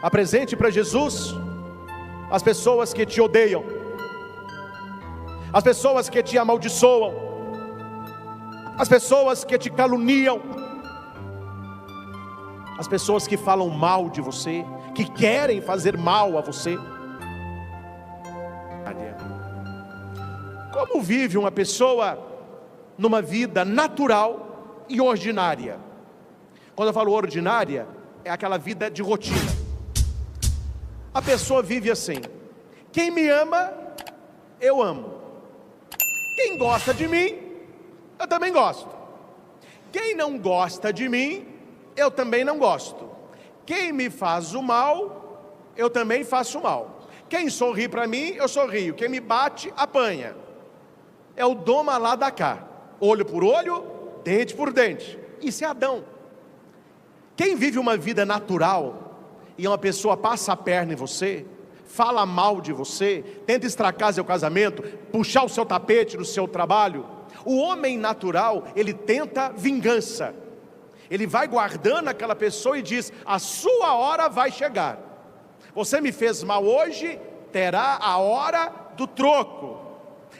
Apresente para Jesus as pessoas que te odeiam, as pessoas que te amaldiçoam, as pessoas que te caluniam, as pessoas que falam mal de você, que querem fazer mal a você. Como vive uma pessoa numa vida natural e ordinária? Quando eu falo ordinária, é aquela vida de rotina. A pessoa vive assim: quem me ama, eu amo. Quem gosta de mim, eu também gosto. Quem não gosta de mim, eu também não gosto. Quem me faz o mal, eu também faço mal. Quem sorri para mim, eu sorrio. Quem me bate, apanha. É o doma lá da cá, olho por olho, dente por dente. Isso é Adão. Quem vive uma vida natural e uma pessoa passa a perna em você, fala mal de você, tenta estragar seu casamento, puxar o seu tapete no seu trabalho, o homem natural, ele tenta vingança. Ele vai guardando aquela pessoa e diz: a sua hora vai chegar. Você me fez mal hoje, terá a hora do troco.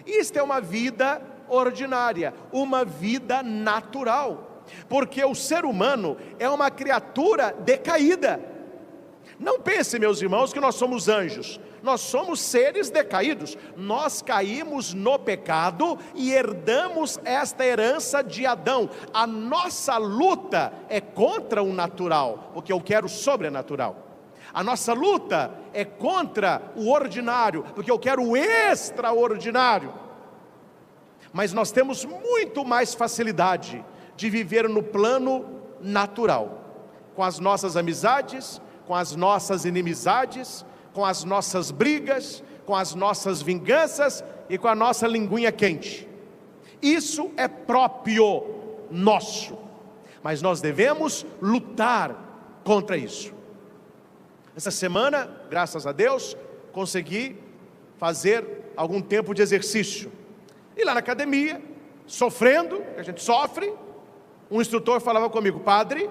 Isto é uma vida ordinária, uma vida natural, porque o ser humano é uma criatura decaída. Não pense, meus irmãos, que nós somos anjos. Nós somos seres decaídos. Nós caímos no pecado e herdamos esta herança de Adão. A nossa luta é contra o natural, porque eu quero o sobrenatural. A nossa luta é contra o ordinário, porque eu quero o extraordinário. Mas nós temos muito mais facilidade de viver no plano natural, com as nossas amizades, com as nossas inimizades, com as nossas brigas, com as nossas vinganças e com a nossa linguinha quente. Isso é próprio nosso, mas nós devemos lutar contra isso. Essa semana, graças a Deus, consegui fazer algum tempo de exercício. E lá na academia, sofrendo, que a gente sofre, um instrutor falava comigo: padre,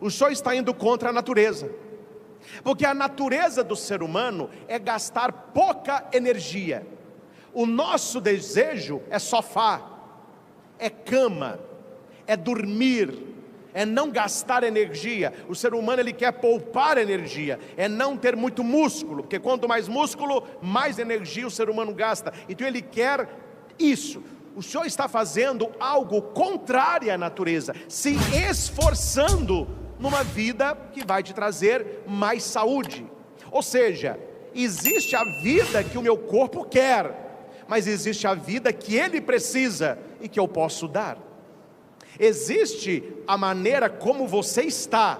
o senhor está indo contra a natureza. Porque a natureza do ser humano é gastar pouca energia. O nosso desejo é sofá, é cama, é dormir, é não gastar energia. O ser humano, ele quer poupar energia, é não ter muito músculo, porque quanto mais músculo, mais energia o ser humano gasta. Então ele quer isso. O senhor está fazendo algo contrário à natureza, se esforçando numa vida que vai te trazer mais saúde. Ou seja, existe a vida que o meu corpo quer, mas existe a vida que ele precisa e que eu posso dar. Existe a maneira como você está,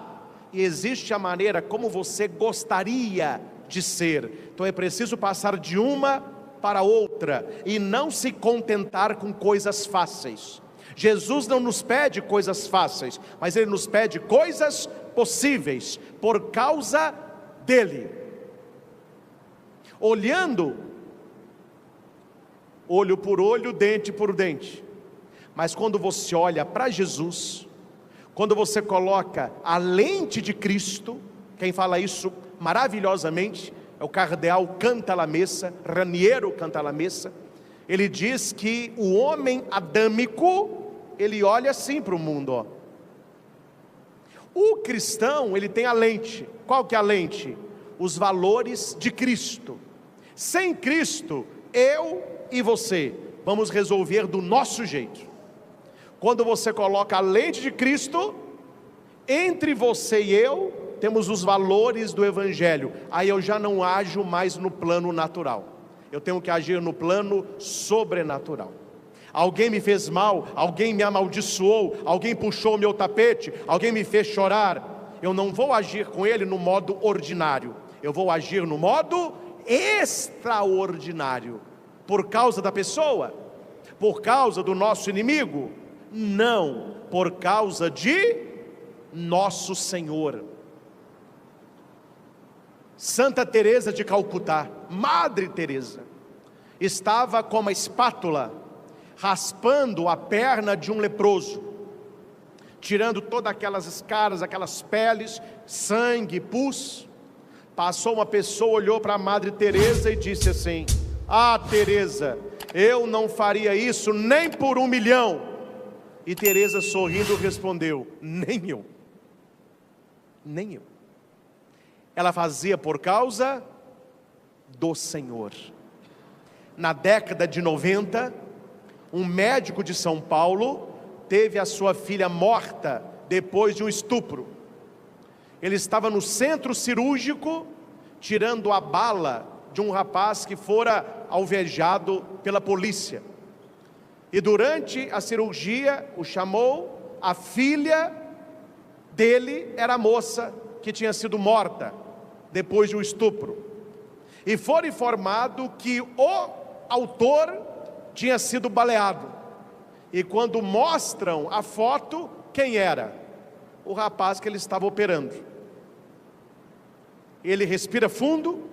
e existe a maneira como você gostaria de ser. Então é preciso passar de uma para outra e não se contentar com coisas fáceis. Jesus não nos pede coisas fáceis, mas Ele nos pede coisas possíveis, por causa dEle. Olhando, olho por olho, dente por dente. Mas quando você olha para Jesus, quando você coloca a lente de Cristo, quem fala isso maravilhosamente é o cardeal Cantalamessa, Raniero Cantalamessa. Ele diz que o homem adâmico, ele olha assim para o mundo, ó. O cristão, ele tem a lente. Qual que é a lente? Os valores de Cristo. Sem Cristo, eu e você vamos resolver do nosso jeito. Quando você coloca a lente de Cristo, entre você e eu, temos os valores do Evangelho. Aí eu já não ajo mais no plano natural, eu tenho que agir no plano sobrenatural. Alguém me fez mal, alguém me amaldiçoou, alguém puxou o meu tapete, alguém me fez chorar. Eu não vou agir com ele no modo ordinário, eu vou agir no modo extraordinário. Por causa da pessoa? Por causa do nosso inimigo? Não, por causa de nosso Senhor. Santa Teresa de Calcutá, Madre Teresa, estava com uma espátula raspando a perna de um leproso, tirando todas aquelas escaras, aquelas peles, sangue, pus. Passou uma pessoa, olhou para a Madre Teresa e disse assim: ah, Teresa, eu não faria isso nem por 1 milhão. E Teresa, sorrindo, respondeu: nem eu. Nem eu. Ela fazia por causa do Senhor. Na década de 90, um médico de São Paulo teve a sua filha morta depois de um estupro. Ele estava no centro cirúrgico, tirando a bala de um rapaz que fora alvejado pela polícia. E durante a cirurgia, o chamou, a filha dele era a moça que tinha sido morta depois de um estupro. E foi informado que o autor tinha sido baleado. E quando mostram a foto, quem era? O rapaz que ele estava operando. Ele respira fundo,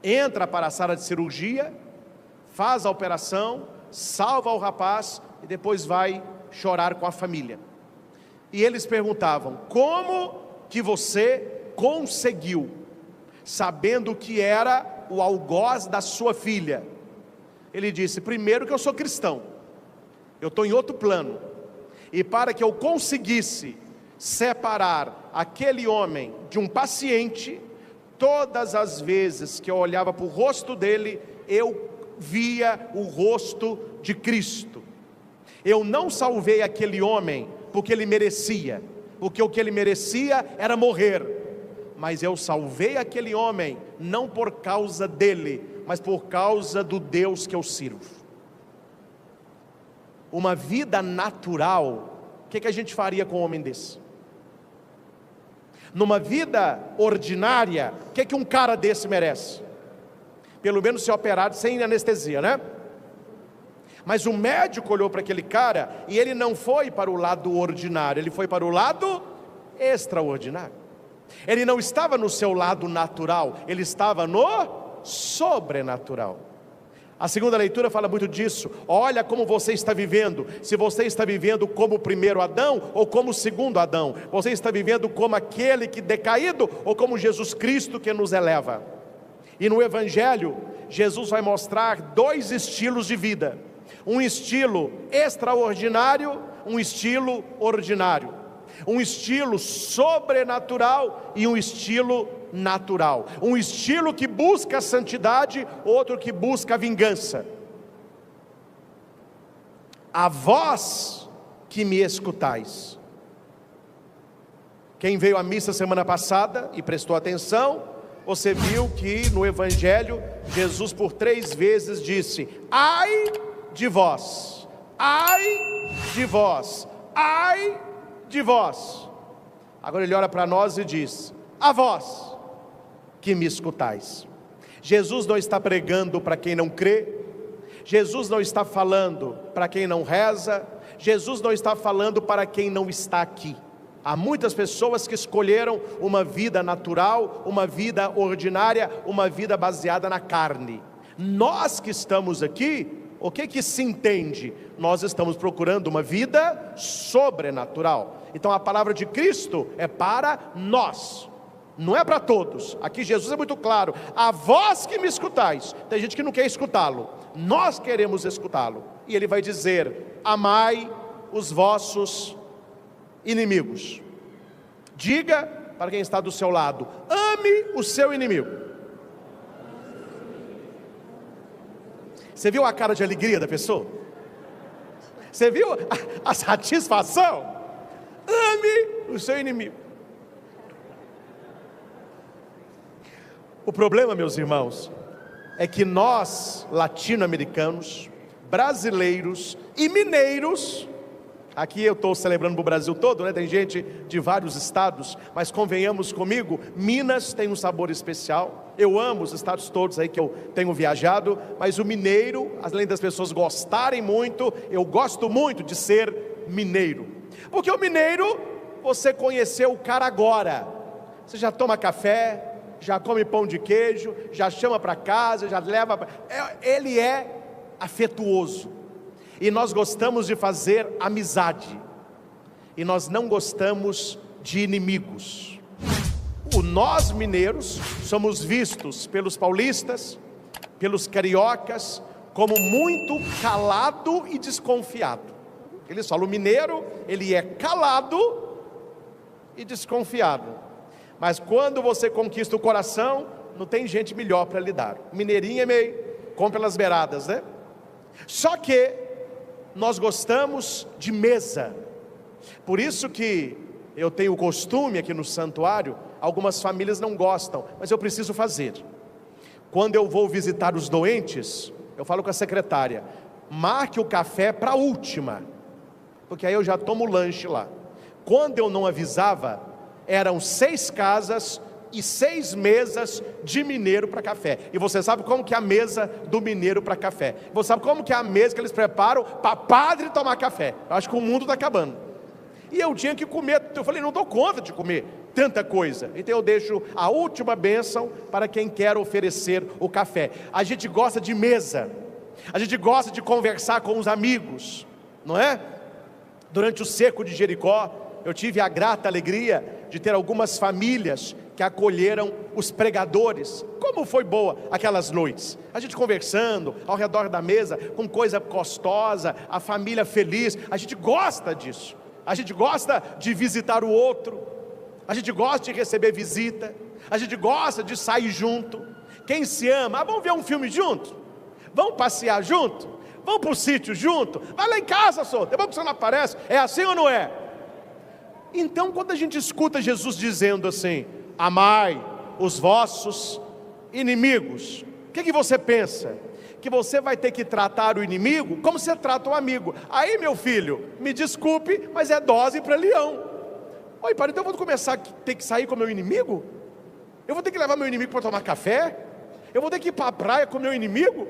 entra para a sala de cirurgia, faz a operação, salva o rapaz e depois vai chorar com a família. E eles perguntavam: como que você conseguiu, sabendo que era o algoz da sua filha? Ele disse: primeiro que eu sou cristão, eu estou em outro plano, e para que eu conseguisse separar aquele homem de um paciente, todas as vezes que eu olhava para o rosto dele, eu via o rosto de Cristo. Eu não salvei aquele homem porque ele merecia, porque o que ele merecia era morrer, mas eu salvei aquele homem não por causa dele, mas por causa do Deus que eu sirvo. Uma vida natural, o que a gente faria com um homem desse? Numa vida ordinária, o que um cara desse merece? Pelo menos ser operado sem anestesia, né? Mas o médico olhou para aquele cara e ele não foi para o lado ordinário, ele foi para o lado extraordinário. Ele não estava no seu lado natural, ele estava no sobrenatural. A segunda leitura fala muito disso. Olha como você está vivendo. Se você está vivendo como o primeiro Adão ou como o segundo Adão. Você está vivendo como aquele que decaído ou como Jesus Cristo que nos eleva. E no Evangelho, Jesus vai mostrar 2 estilos de vida. Um estilo extraordinário, um estilo ordinário. Um estilo sobrenatural e um estilo natural. Um estilo que busca a santidade, outro que busca a vingança. A vós que me escutais. Quem veio à missa semana passada e prestou atenção, você viu que no Evangelho, Jesus por 3 vezes disse: ai de vós, ai de vós, ai de vós. Agora ele olha para nós e diz: a vós que me escutais. Jesus não está pregando para quem não crê, Jesus não está falando para quem não reza, Jesus não está falando para quem não está aqui. Há muitas pessoas que escolheram uma vida natural, uma vida ordinária, uma vida baseada na carne. Nós que estamos aqui, o que se entende? Nós estamos procurando uma vida sobrenatural. Então a palavra de Cristo é para nós, não é para todos. Aqui Jesus é muito claro: a vós que me escutais. Tem gente que não quer escutá-lo, nós queremos escutá-lo. E ele vai dizer: amai os vossos inimigos. Diga para quem está do seu lado: ame o seu inimigo. Você viu a cara de alegria da pessoa? Você viu a satisfação? Ame o seu inimigo. O problema, meus irmãos, é que nós, latino-americanos, brasileiros e mineiros, aqui eu estou celebrando para o Brasil todo, né? Tem gente de vários estados, mas convenhamos comigo, Minas tem um sabor especial. Eu amo os estados todos aí que eu tenho viajado, mas o mineiro, além das pessoas gostarem muito, eu gosto muito de ser mineiro, porque o mineiro, você conheceu o cara agora, você já toma café, já come pão de queijo, já chama para casa, já leva, ele é afetuoso. E nós gostamos de fazer amizade, e nós não gostamos de inimigos. Nós mineiros somos vistos pelos paulistas, pelos cariocas, como muito calado e desconfiado. Eles falam, o mineiro, ele é calado e desconfiado. Mas quando você conquista o coração, não tem gente melhor para lidar. O mineirinho é meio, come pelas beiradas, né? Só que nós gostamos de mesa. Por isso que eu tenho o costume aqui no santuário, algumas famílias não gostam, mas eu preciso fazer. Quando eu vou visitar os doentes, eu falo com a secretária, marque o café para a última, porque aí eu já tomo o lanche lá. Quando eu não avisava, eram 6 casas e 6 mesas de mineiro para café. E você sabe como que é a mesa do mineiro para café? Você sabe como que é a mesa que eles preparam para padre tomar café? Eu acho que o mundo está acabando. E eu tinha que comer, eu falei, não dou conta de comer tanta coisa. Então eu deixo a última bênção para quem quer oferecer o café. A gente gosta de mesa, a gente gosta de conversar com os amigos, não é? Durante o cerco de Jericó, eu tive a grata alegria de ter algumas famílias que acolheram os pregadores. Como foi boa aquelas noites, a gente conversando ao redor da mesa, com coisa gostosa, a família feliz. A gente gosta disso, a gente gosta de visitar o outro, a gente gosta de receber visita, a gente gosta de sair junto. Quem se ama, vamos ver um filme junto, vamos passear junto, vamos para o sítio junto, vai lá em casa, só, depois que você não aparece. É assim ou não é? Então quando a gente escuta Jesus dizendo assim, amai os vossos inimigos, o que você pensa? Que você vai ter que tratar o inimigo como você trata o amigo. Aí, meu filho, me desculpe, mas é dose para leão. Oi, pai, então eu vou começar a ter que sair com o meu inimigo? Eu vou ter que levar meu inimigo para tomar café? Eu vou ter que ir para a praia com o meu inimigo?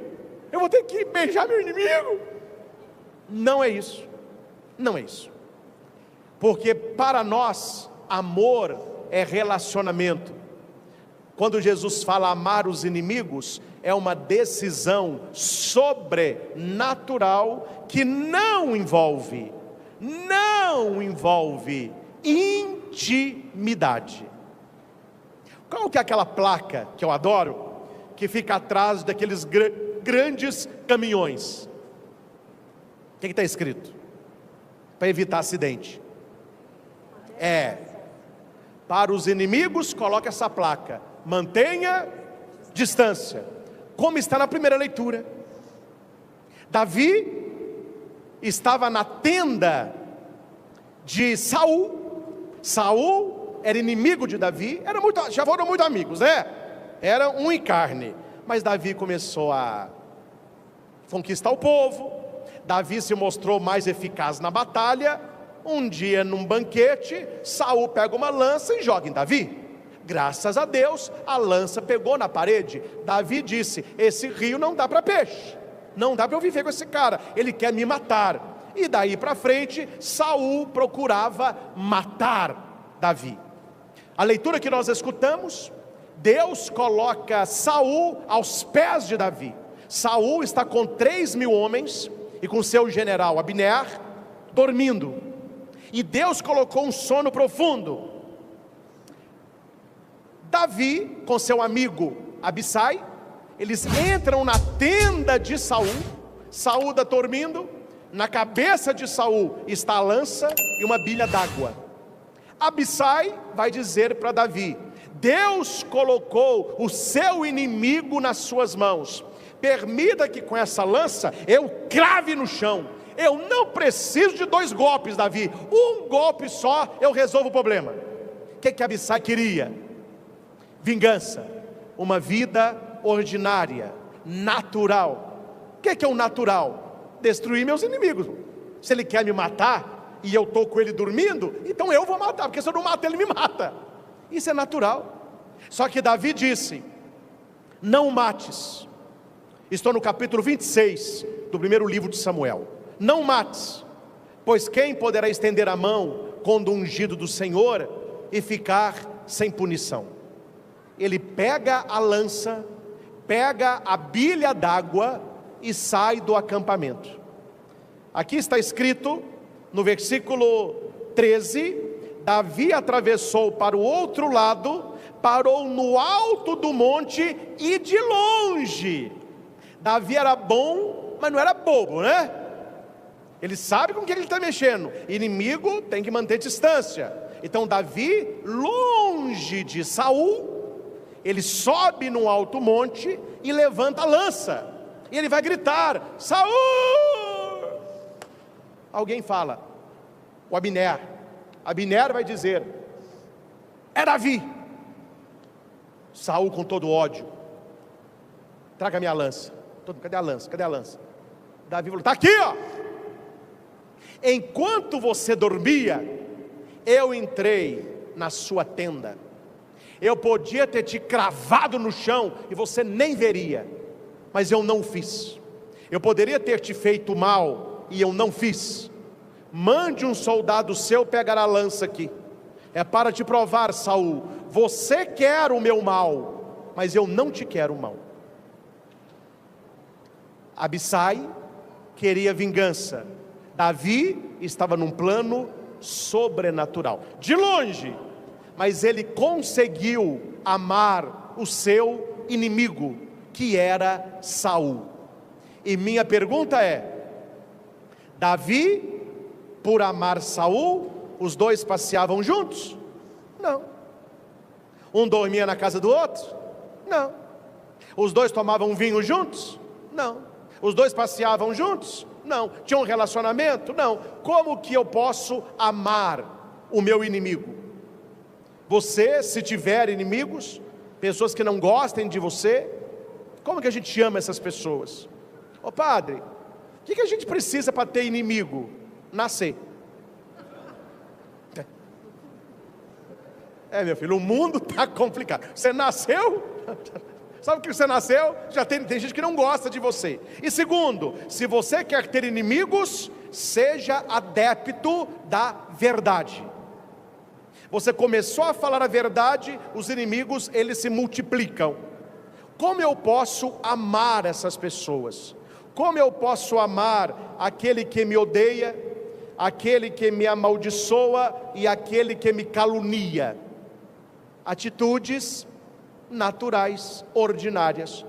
Eu vou ter que beijar meu inimigo? Não é isso, não é isso. Porque para nós, amor é relacionamento. Quando Jesus fala amar os inimigos, é uma decisão sobrenatural que não envolve intimidade. Qual que é aquela placa que eu adoro, que fica atrás daqueles grandes caminhões? O que está escrito? Para evitar acidente. Para os inimigos, coloque essa placa, mantenha distância, como está na primeira leitura. Davi estava na tenda de Saul. Saul era inimigo de Davi, já foram muito amigos, né? Era um em carne, mas Davi começou a conquistar o povo. Davi se mostrou mais eficaz na batalha. Um dia num banquete, Saul pega uma lança e joga em Davi. Graças a Deus, a lança pegou na parede. Davi disse, esse rio não dá para peixe, não dá para eu viver com esse cara, ele quer me matar. E daí para frente, Saul procurava matar Davi. A leitura que nós escutamos, Deus coloca Saul aos pés de Davi. Saul está com 3.000 homens e com seu general Abner dormindo. E Deus colocou um sono profundo. Davi, com seu amigo Abissai, eles entram na tenda de Saul. Saul está dormindo. Na cabeça de Saul está a lança e uma bilha d'água. Abissai vai dizer para Davi, Deus colocou o seu inimigo nas suas mãos. Permita que com essa lança eu crave no chão. Eu não preciso de 2 golpes, Davi. Um golpe só eu resolvo o problema. O que Abissai queria? Vingança. Uma vida ordinária, natural. O que é o natural? Destruir meus inimigos. Se ele quer me matar e eu estou com ele dormindo, então eu vou matar, porque se eu não matar ele me mata. Isso é natural. Só que Davi disse, não mates. Estou no capítulo 26 do primeiro livro de Samuel. Não mates, pois quem poderá estender a mão contra o ungido do Senhor e ficar sem punição? Ele pega a lança, pega a bilha d'água e sai do acampamento. Aqui está escrito no versículo 13, Davi atravessou para o outro lado, parou no alto do monte e de longe. Davi era bom, mas não era bobo, né? Ele sabe com quem ele está mexendo. Inimigo tem que manter distância. Então Davi, longe de Saul, ele sobe no alto monte e levanta a lança. E ele vai gritar: Saul! Alguém fala, o Abner. Abner vai dizer: é Davi. Saul, com todo ódio: traga minha lança. Cadê a lança? Cadê a lança? Davi falou: está aqui, ó. Enquanto você dormia, eu entrei na sua tenda. Eu podia ter te cravado no chão e você nem veria, mas eu não fiz. Eu poderia ter te feito mal e eu não fiz. Mande um soldado seu pegar a lança aqui. É para te provar, Saul, você quer o meu mal, mas eu não te quero mal. Abissai queria vingança. Davi estava num plano sobrenatural, de longe, mas ele conseguiu amar o seu inimigo, que era Saul. E minha pergunta é: Davi, por amar Saul, os dois passeavam juntos? Não. Um dormia na casa do outro? Não. Os dois tomavam vinho juntos? Não. Os dois passeavam juntos? Não. Tinha um relacionamento? Não. Como que eu posso amar o meu inimigo? Você, se tiver inimigos, pessoas que não gostem de você, como que a gente ama essas pessoas? Ô padre, o que a gente precisa para ter inimigo? Nascer. Meu filho, o mundo está complicado. Você nasceu... Sabe que você nasceu? Já tem gente que não gosta de você. E segundo, se você quer ter inimigos, seja adepto da verdade. Você começou a falar a verdade, os inimigos, eles se multiplicam. Como eu posso amar essas pessoas? Como eu posso amar aquele que me odeia, aquele que me amaldiçoa e aquele que me calunia? Atitudes naturais, ordinárias.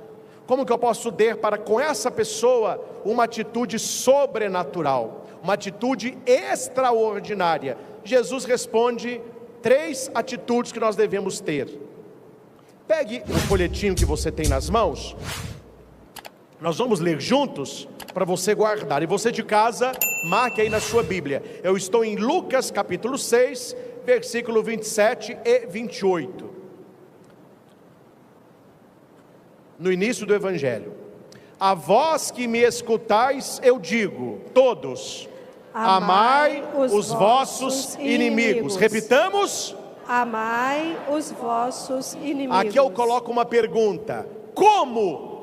Como que eu posso ter para com essa pessoa uma atitude sobrenatural, uma atitude extraordinária? Jesus responde 3 atitudes que nós devemos ter. Pegue o folhetinho que você tem nas mãos, nós vamos ler juntos para você guardar, e você de casa, marque aí na sua Bíblia. Eu estou em Lucas capítulo 6, versículo 27 e 28. No início do Evangelho: a vós que me escutais, eu digo, todos, amai os vossos inimigos. Repitamos: amai os vossos inimigos. Aqui eu coloco uma pergunta: como?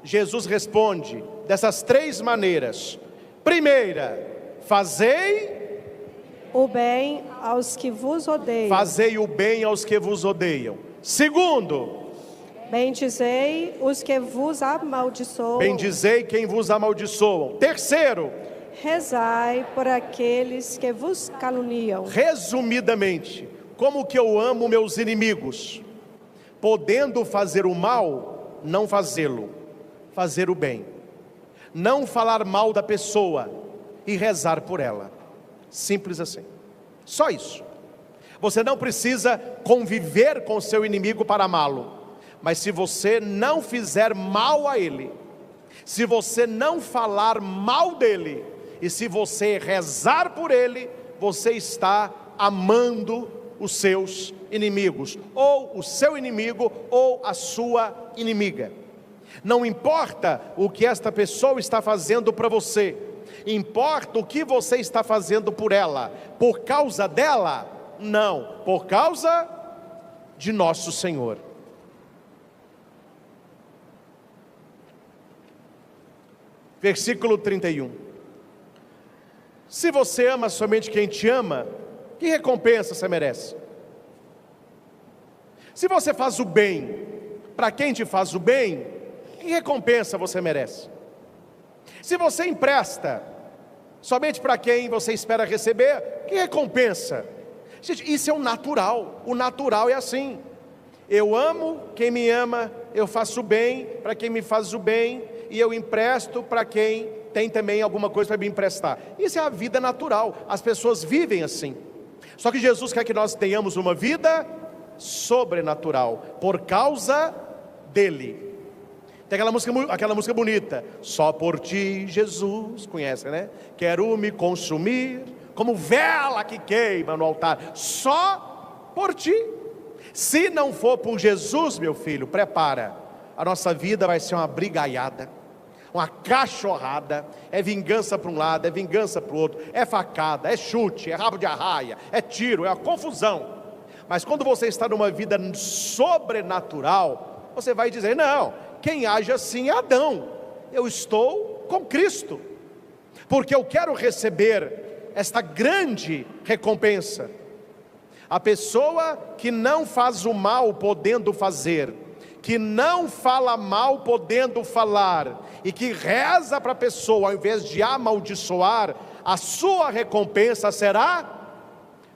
Jesus responde dessas 3 maneiras. Primeira, fazei o bem aos que vos odeiam. Fazei o bem aos que vos odeiam. Segundo, bendizei os que vos amaldiçoam. Bendizei quem vos amaldiçoam. Terceiro, rezai por aqueles que vos caluniam. Resumidamente, como que eu amo meus inimigos? Podendo fazer o mal, não fazê-lo. Fazer o bem. Não falar mal da pessoa e rezar por ela. Simples assim. Só isso. Você não precisa conviver com seu inimigo para amá-lo. Mas se você não fizer mal a ele, se você não falar mal dele, e se você rezar por ele, você está amando os seus inimigos, ou o seu inimigo, ou a sua inimiga. Não importa o que esta pessoa está fazendo para você, importa o que você está fazendo por ela. Por causa dela? Não, por causa de nosso Senhor. Versículo 31. Se você ama somente quem te ama, que recompensa você merece? Se você faz o bem para quem te faz o bem, que recompensa você merece? Se você empresta somente para quem você espera receber, que recompensa? Gente, isso é o natural é assim. Eu amo quem me ama, eu faço bem para quem me faz o bem, e eu empresto para quem tem também alguma coisa para me emprestar. Isso é a vida natural, as pessoas vivem assim. Só que Jesus quer que nós tenhamos uma vida sobrenatural, por causa dele. Tem aquela música bonita: só por ti, Jesus, conhece, né? Quero me consumir como vela que queima no altar, só por ti. Se não for por Jesus, meu filho, prepara, a nossa vida vai ser uma brigaiada, uma cachorrada. É vingança para um lado, é vingança para o outro, é facada, é chute, é rabo de arraia, é tiro, é uma confusão. Mas quando você está numa vida sobrenatural, você vai dizer: não, quem age assim é Adão, eu estou com Cristo, porque eu quero receber esta grande recompensa. A pessoa que não faz o mal podendo fazer, que não fala mal podendo falar, e que reza para a pessoa ao invés de amaldiçoar, a sua recompensa será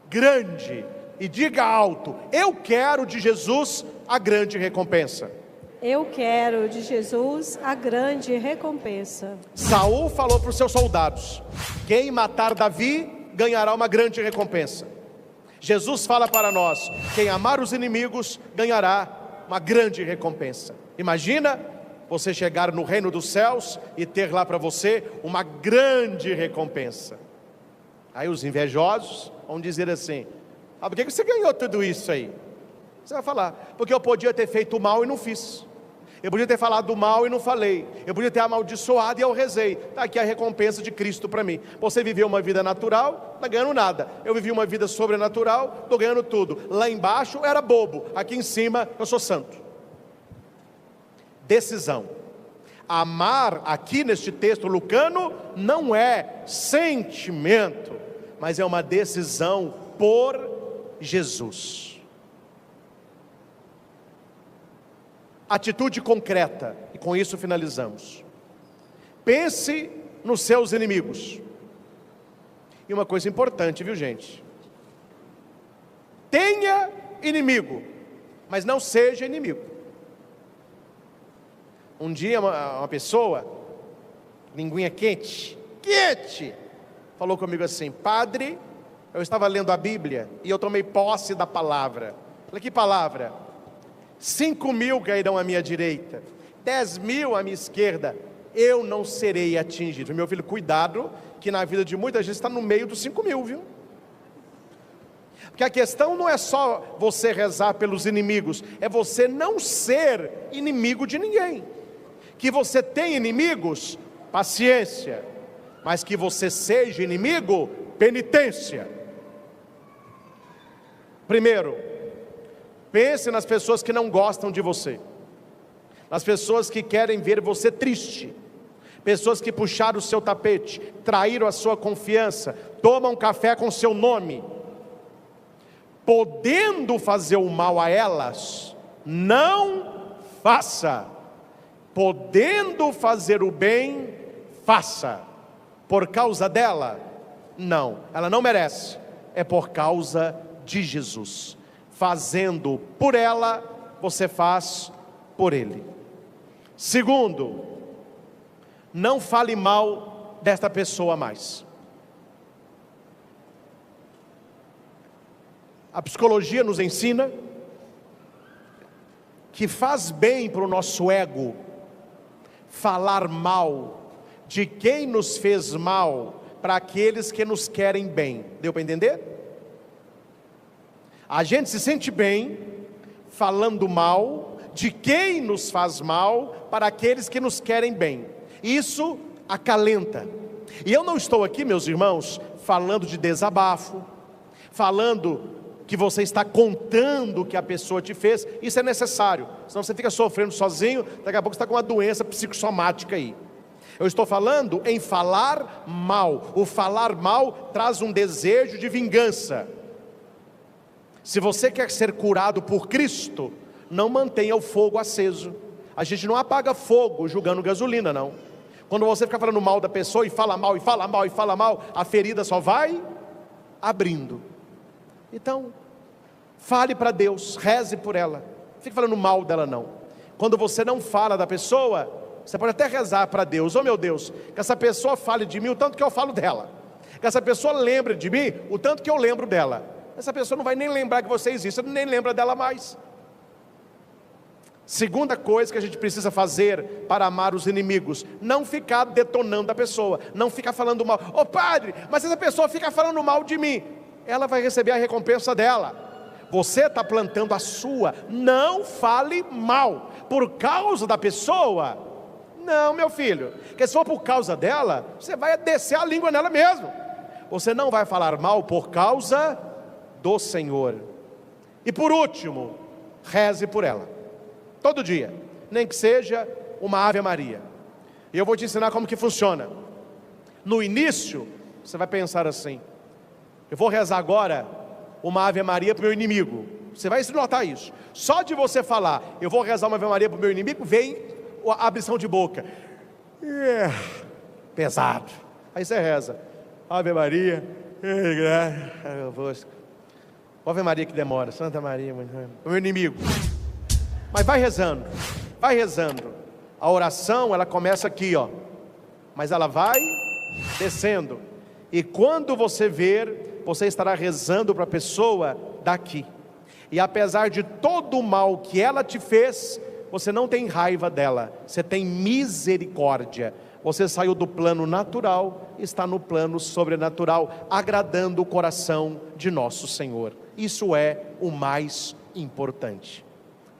grande. E diga alto: eu quero de Jesus a grande recompensa. Eu quero de Jesus a grande recompensa. Saul falou para os seus soldados: quem matar Davi ganhará uma grande recompensa. Jesus fala para nós: quem amar os inimigos ganhará uma grande recompensa. Imagina você chegar no reino dos céus e ter lá para você uma grande recompensa. Aí os invejosos vão dizer assim: por que você ganhou tudo isso aí? Você vai falar: porque eu podia ter feito mal e não fiz, eu podia ter falado mal e não falei, eu podia ter amaldiçoado e eu rezei. Está aqui a recompensa de Cristo para mim. Você viveu uma vida natural, não está ganhando nada. Eu vivi uma vida sobrenatural, estou ganhando tudo. Lá embaixo eu era bobo, aqui em cima eu sou santo. Decisão. Amar aqui neste texto lucano não é sentimento, mas é uma decisão por Jesus. Atitude concreta, e com isso finalizamos. Pense nos seus inimigos. E uma coisa importante, viu, gente? Tenha inimigo, mas não seja inimigo. Um dia uma pessoa, linguinha quente, falou comigo assim: padre, eu estava lendo a Bíblia e eu tomei posse da palavra. Falei: que palavra? 5.000 cairão à minha direita, 10.000 à minha esquerda, eu não serei atingido. Meu filho, cuidado, que na vida de muita gente está no meio dos 5.000, viu? Porque a questão não é só você rezar pelos inimigos, é você não ser inimigo de ninguém. Que você tenha inimigos, paciência, mas que você seja inimigo, penitência. Primeiro, pense nas pessoas que não gostam de você, nas pessoas que querem ver você triste, pessoas que puxaram o seu tapete, traíram a sua confiança, tomam café com seu nome. Podendo fazer o mal a elas, não faça. Podendo fazer o bem, faça. Por causa dela? Não, ela não merece. É por causa de Jesus. Fazendo por ela, você faz por ele. Segundo, não fale mal desta pessoa mais. A psicologia nos ensina que faz bem para o nosso ego falar mal de quem nos fez mal para aqueles que nos querem bem. Deu para entender? A gente se sente bem falando mal de quem nos faz mal para aqueles que nos querem bem. Isso acalenta. E eu não estou aqui, meus irmãos, falando de desabafo, falando que você está contando o que a pessoa te fez. Isso é necessário, senão você fica sofrendo sozinho, daqui a pouco você está com uma doença psicossomática aí. Eu estou falando em falar mal. O falar mal traz um desejo de vingança. Se você quer ser curado por Cristo, não mantenha o fogo aceso. A gente não apaga fogo jogando gasolina, não. Quando você fica falando mal da pessoa e fala mal, e fala mal, e fala mal, a ferida só vai abrindo. Então, fale para Deus, reze por ela, Não fique falando mal dela não. Quando você não fala da pessoa, você pode até rezar para Deus: oh meu Deus, que essa pessoa fale de mim o tanto que eu falo dela, que essa pessoa lembre de mim o tanto que eu lembro dela. Essa pessoa não vai nem lembrar que você existe, nem lembra dela mais. Segunda coisa que a gente precisa fazer para amar os inimigos: não ficar detonando a pessoa, não ficar falando mal. Ô padre, mas essa pessoa fica falando mal de mim, ela vai receber a recompensa dela. Você está plantando a sua. Não fale mal por causa da pessoa. Não, meu filho, porque se for por causa dela, você vai descer a língua nela mesmo. Você não vai falar mal por causa do Senhor. E por último, reze por ela todo dia, nem que seja uma Ave Maria. E eu vou te ensinar como que funciona. No início, você vai pensar assim: eu vou rezar agora uma Ave Maria para o meu inimigo. Você vai notar isso. Só de você falar, eu vou rezar uma Ave Maria para o meu inimigo, vem a abrição de boca. Pesado. Aí você reza: Ave Maria, Ave Maria que demora, Santa Maria, o meu inimigo. Mas vai rezando, vai rezando. A oração, ela começa aqui, ó, mas ela vai descendo. E quando você ver, você estará rezando para a pessoa daqui. E apesar de todo o mal que ela te fez, você não tem raiva dela, você tem misericórdia. Você saiu do plano natural, está no plano sobrenatural, agradando o coração de nosso Senhor. Isso é o mais importante.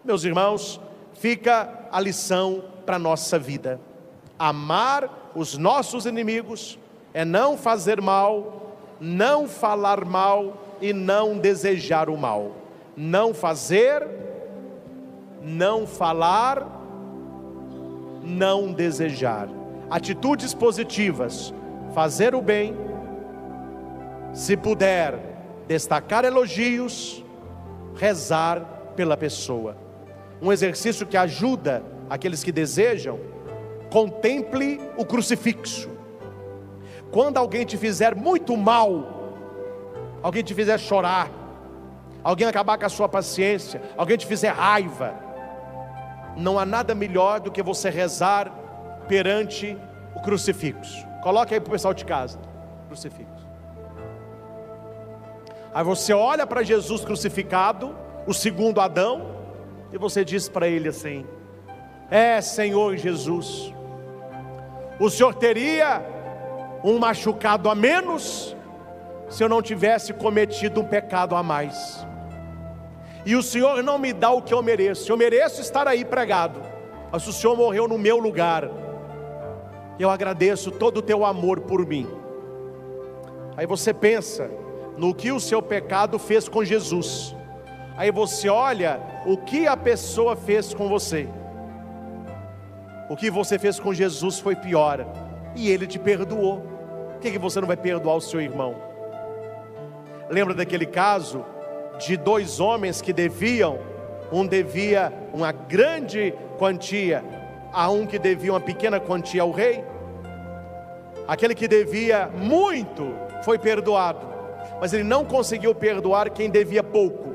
Meus irmãos, fica a lição para a nossa vida: amar os nossos inimigos é não fazer mal, não falar mal e não desejar o mal. Não fazer, não falar, não desejar. Atitudes positivas: fazer o bem, se puder, destacar elogios, rezar pela pessoa. Um exercício que ajuda aqueles que desejam: contemple o crucifixo. Quando alguém te fizer muito mal, alguém te fizer chorar, alguém acabar com a sua paciência, alguém te fizer raiva, não há nada melhor do que você rezar perante o crucifixo. Coloca aí para o pessoal de casa, crucifixo. Aí você olha para Jesus crucificado, o segundo Adão, e você diz para ele assim: Senhor Jesus, o Senhor teria um machucado a menos se eu não tivesse cometido um pecado a mais. E o Senhor não me dá o que eu mereço. Eu mereço estar aí pregado, mas o Senhor morreu no meu lugar. Eu agradeço todo o teu amor por mim. Aí você pensa no que o seu pecado fez com Jesus. Aí você olha o que a pessoa fez com você. O que você fez com Jesus foi pior, e Ele te perdoou. Por que você não vai perdoar o seu irmão? Lembra daquele caso de dois homens que deviam? Um devia uma grande quantia a um que devia uma pequena quantia ao rei. Aquele que devia muito foi perdoado, mas ele não conseguiu perdoar quem devia pouco.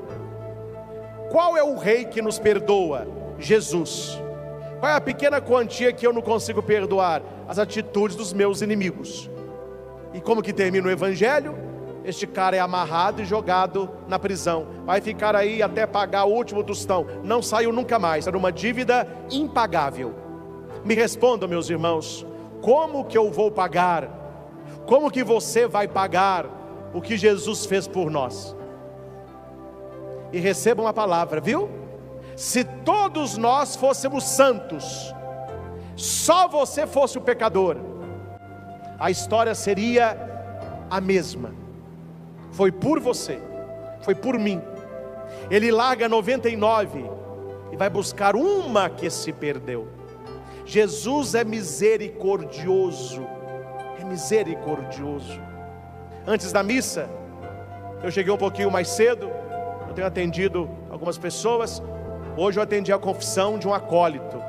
Qual é o rei que nos perdoa? Jesus. Qual é a pequena quantia que eu não consigo perdoar? As atitudes dos meus inimigos. E como que termina o evangelho? Este cara é amarrado e jogado na prisão. Vai ficar aí até pagar o último tostão. Não saiu nunca mais. Era uma dívida impagável. Me respondam, meus irmãos: como que eu vou pagar? Como que você vai pagar o que Jesus fez por nós? E recebam a palavra, viu? Se todos nós fôssemos santos, só você fosse o pecador, a história seria a mesma. Foi por você, foi por mim. Ele larga 99 e vai buscar uma que se perdeu. Jesus é misericordioso, é misericordioso. Antes da missa, eu cheguei um pouquinho mais cedo. Eu tenho atendido algumas pessoas. Hoje eu atendi a confissão de um acólito.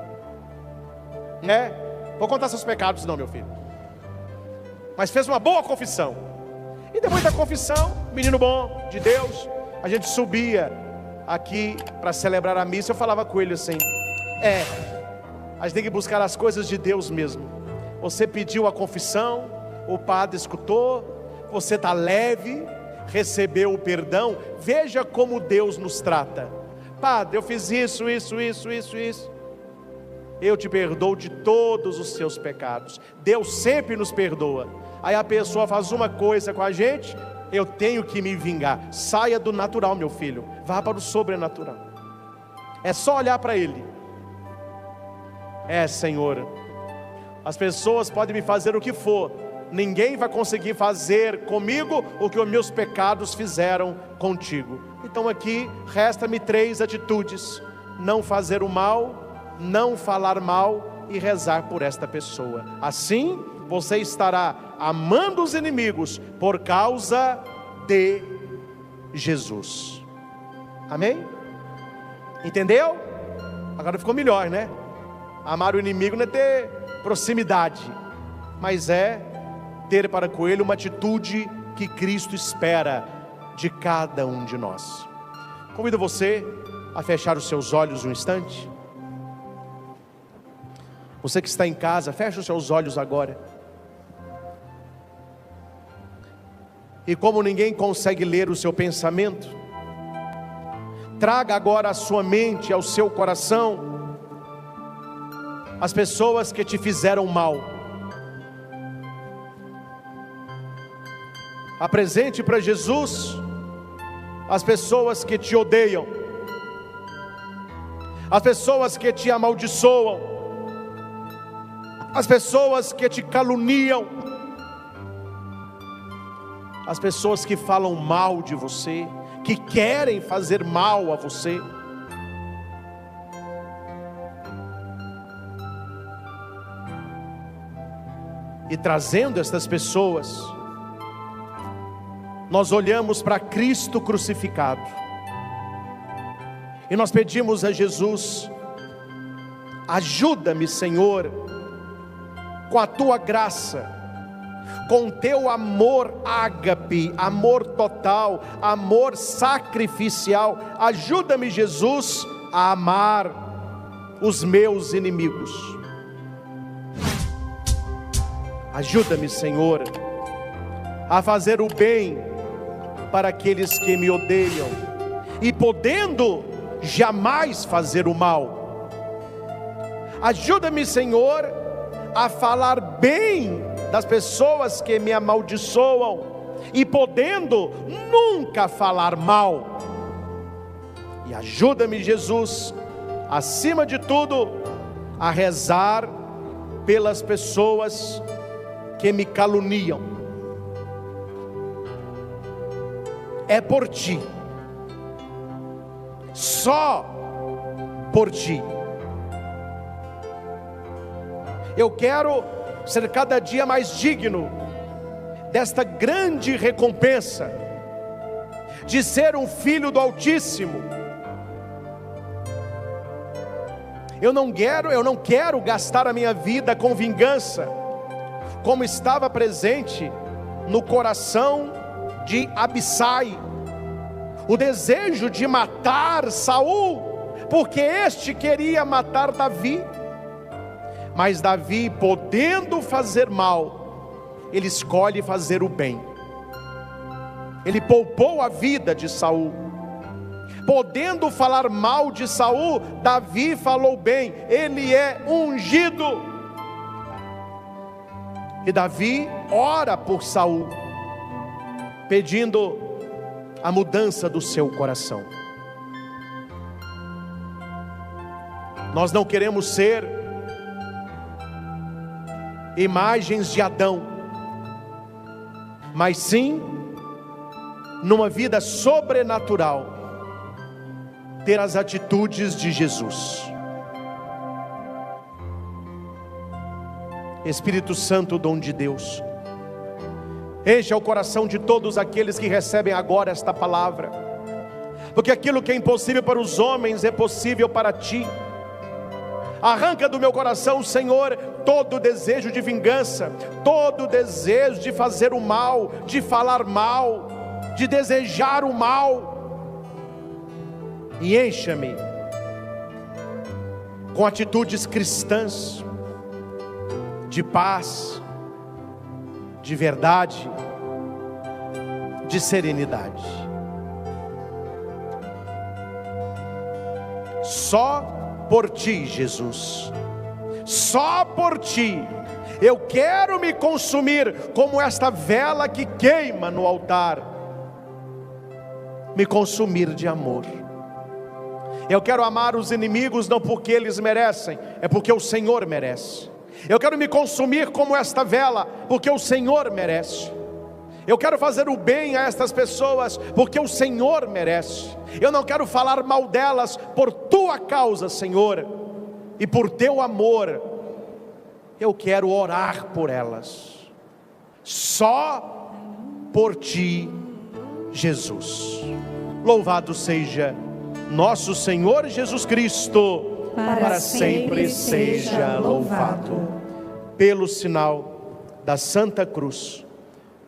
Vou contar seus pecados não, meu filho. Mas fez uma boa confissão. E depois da confissão, menino bom de Deus, a gente subia aqui para celebrar a missa, eu falava com ele assim: a gente tem que buscar as coisas de Deus mesmo. Você pediu a confissão, o padre escutou, você está leve, recebeu o perdão. Veja como Deus nos trata. Padre, eu fiz isso. Eu te perdoo de todos os seus pecados. Deus sempre nos perdoa. Aí a pessoa faz uma coisa com a gente, eu tenho que me vingar. Saia do natural, meu filho, vá para o sobrenatural. É só olhar para Ele. Senhor, as pessoas podem me fazer o que for, ninguém vai conseguir fazer comigo o que os meus pecados fizeram contigo. Então aqui resta-me 3 atitudes: não fazer o mal, não falar mal e rezar por esta pessoa. Assim você estará amando os inimigos por causa de Jesus. Amém? Entendeu? Agora ficou melhor, né? Amar o inimigo não é ter proximidade, mas é ter para com ele uma atitude que Cristo espera de cada um de nós. Convido você a fechar os seus olhos um instante. Você que está em casa, feche os seus olhos agora. E como ninguém consegue ler o seu pensamento, traga agora à sua mente, ao seu coração, as pessoas que te fizeram mal. Apresente para Jesus as pessoas que te odeiam, as pessoas que te amaldiçoam, as pessoas que te caluniam, as pessoas que falam mal de você, que querem fazer mal a você. E trazendo estas pessoas, nós olhamos para Cristo crucificado e nós pedimos a Jesus: ajuda-me, Senhor, com a tua graça, com teu amor ágape, amor total, amor sacrificial. Ajuda-me, Jesus, a amar os meus inimigos. Ajuda-me, Senhor, a fazer o bem para aqueles que me odeiam, e podendo jamais fazer o mal. Ajuda-me, Senhor, a falar bem das pessoas que me amaldiçoam, e podendo nunca falar mal. E ajuda-me, Jesus, acima de tudo, a rezar pelas pessoas que me caluniam. É por ti, só por ti. Eu quero ser cada dia mais digno desta grande recompensa, de ser um filho do Altíssimo. Eu não quero gastar a minha vida com vingança, como estava presente no coração de Abissai, o desejo de matar Saul, porque este queria matar Davi. Mas Davi, podendo fazer mal, ele escolhe fazer o bem. Ele poupou a vida de Saul. Podendo falar mal de Saul, Davi falou bem. Ele é ungido. E Davi ora por Saul, pedindo a mudança do seu coração. Nós não queremos ser imagens de Adão, mas sim, numa vida sobrenatural, ter as atitudes de Jesus. Espírito Santo, dom de Deus, encha o coração de todos aqueles que recebem agora esta palavra, porque aquilo que é impossível para os homens é possível para ti. Arranca do meu coração, Senhor, todo desejo de vingança, todo desejo de fazer o mal, de falar mal, de desejar o mal. e encha-me com atitudes cristãs, de paz, de verdade, de serenidade. Só por ti, Jesus, só por ti, eu quero me consumir como esta vela que queima no altar, me consumir de amor. Eu quero amar os inimigos não porque eles merecem, é porque o Senhor merece. Eu quero me consumir como esta vela, porque o Senhor merece. Eu quero fazer o bem a estas pessoas, porque o Senhor merece. Eu não quero falar mal delas por tua causa, Senhor, e por teu amor. Eu quero orar por elas, só por ti, Jesus. Louvado seja nosso Senhor Jesus Cristo, para sempre seja louvado. Pelo sinal da Santa Cruz,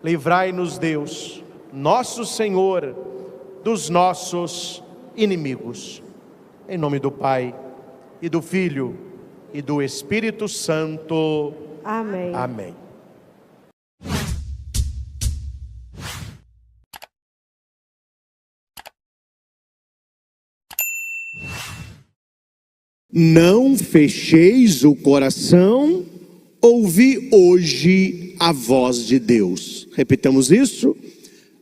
livrai-nos Deus, nosso Senhor, dos nossos inimigos. Em nome do Pai, e do Filho, e do Espírito Santo. Amém. Amém. Não fecheis o coração, ouvi hoje a voz de Deus. Repitamos isso.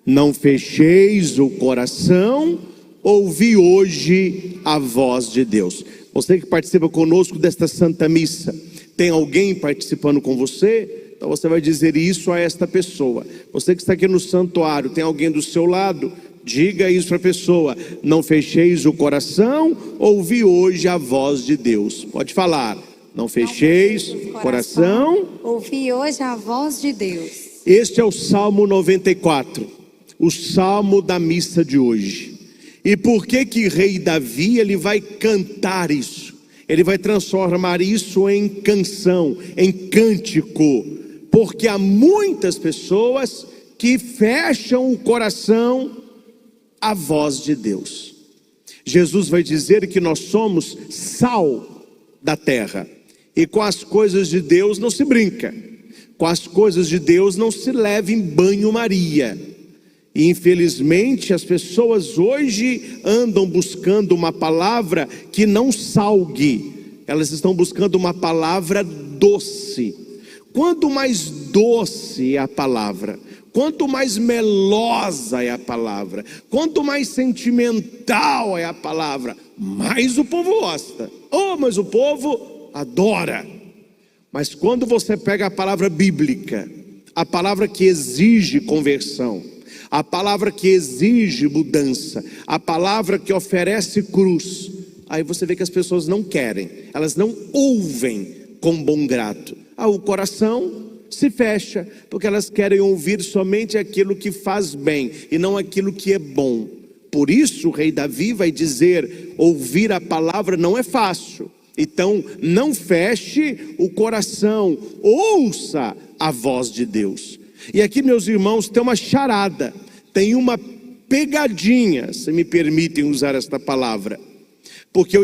Não fecheis o coração, ouvi hoje a voz de Deus. Você que participa conosco desta Santa Missa, tem alguém participando com você? Então você vai dizer isso a esta pessoa. Você que está aqui no santuário, tem alguém do seu lado? Diga isso para a pessoa. Não fecheis o coração, ouvi hoje a voz de Deus. Pode falar. Não fecheis o coração, ouvi hoje a voz de Deus. Este é o Salmo 94, o Salmo da missa de hoje. E por que rei Davi, ele vai cantar isso? Ele vai transformar isso em canção, em cântico. Porque há muitas pessoas que fecham o coração a voz de Deus. Jesus vai dizer que nós somos sal da terra, e com as coisas de Deus não se brinca, com as coisas de Deus não se leva em banho-maria. E infelizmente as pessoas hoje andam buscando uma palavra que não salgue, elas estão buscando uma palavra doce. Quanto mais doce é a palavra, quanto mais melosa é a palavra, quanto mais sentimental é a palavra, mais o povo gosta. Oh, mas o povo adora. Mas quando você pega a palavra bíblica, a palavra que exige conversão, a palavra que exige mudança, a palavra que oferece cruz, aí você vê que as pessoas não querem, elas não ouvem com bom grado. O coração se fecha, porque elas querem ouvir somente aquilo que faz bem e não aquilo que é bom. Por isso o rei Davi vai dizer, ouvir a palavra não é fácil. Então não feche o coração, ouça a voz de Deus. E aqui, meus irmãos, tem uma charada, tem uma pegadinha, se me permitem usar esta palavra. Porque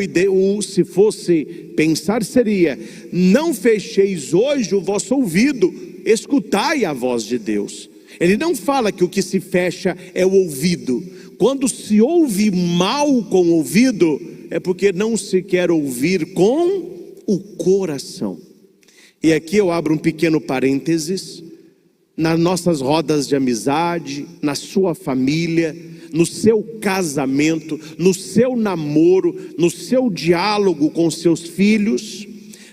se fosse pensar seria, não fecheis hoje o vosso ouvido, escutai a voz de Deus. Ele não fala que o que se fecha é o ouvido. Quando se ouve mal com o ouvido, é porque não se quer ouvir com o coração. E aqui eu abro um pequeno parênteses. Nas nossas rodas de amizade, na sua família, no seu casamento, no seu namoro, no seu diálogo com seus filhos,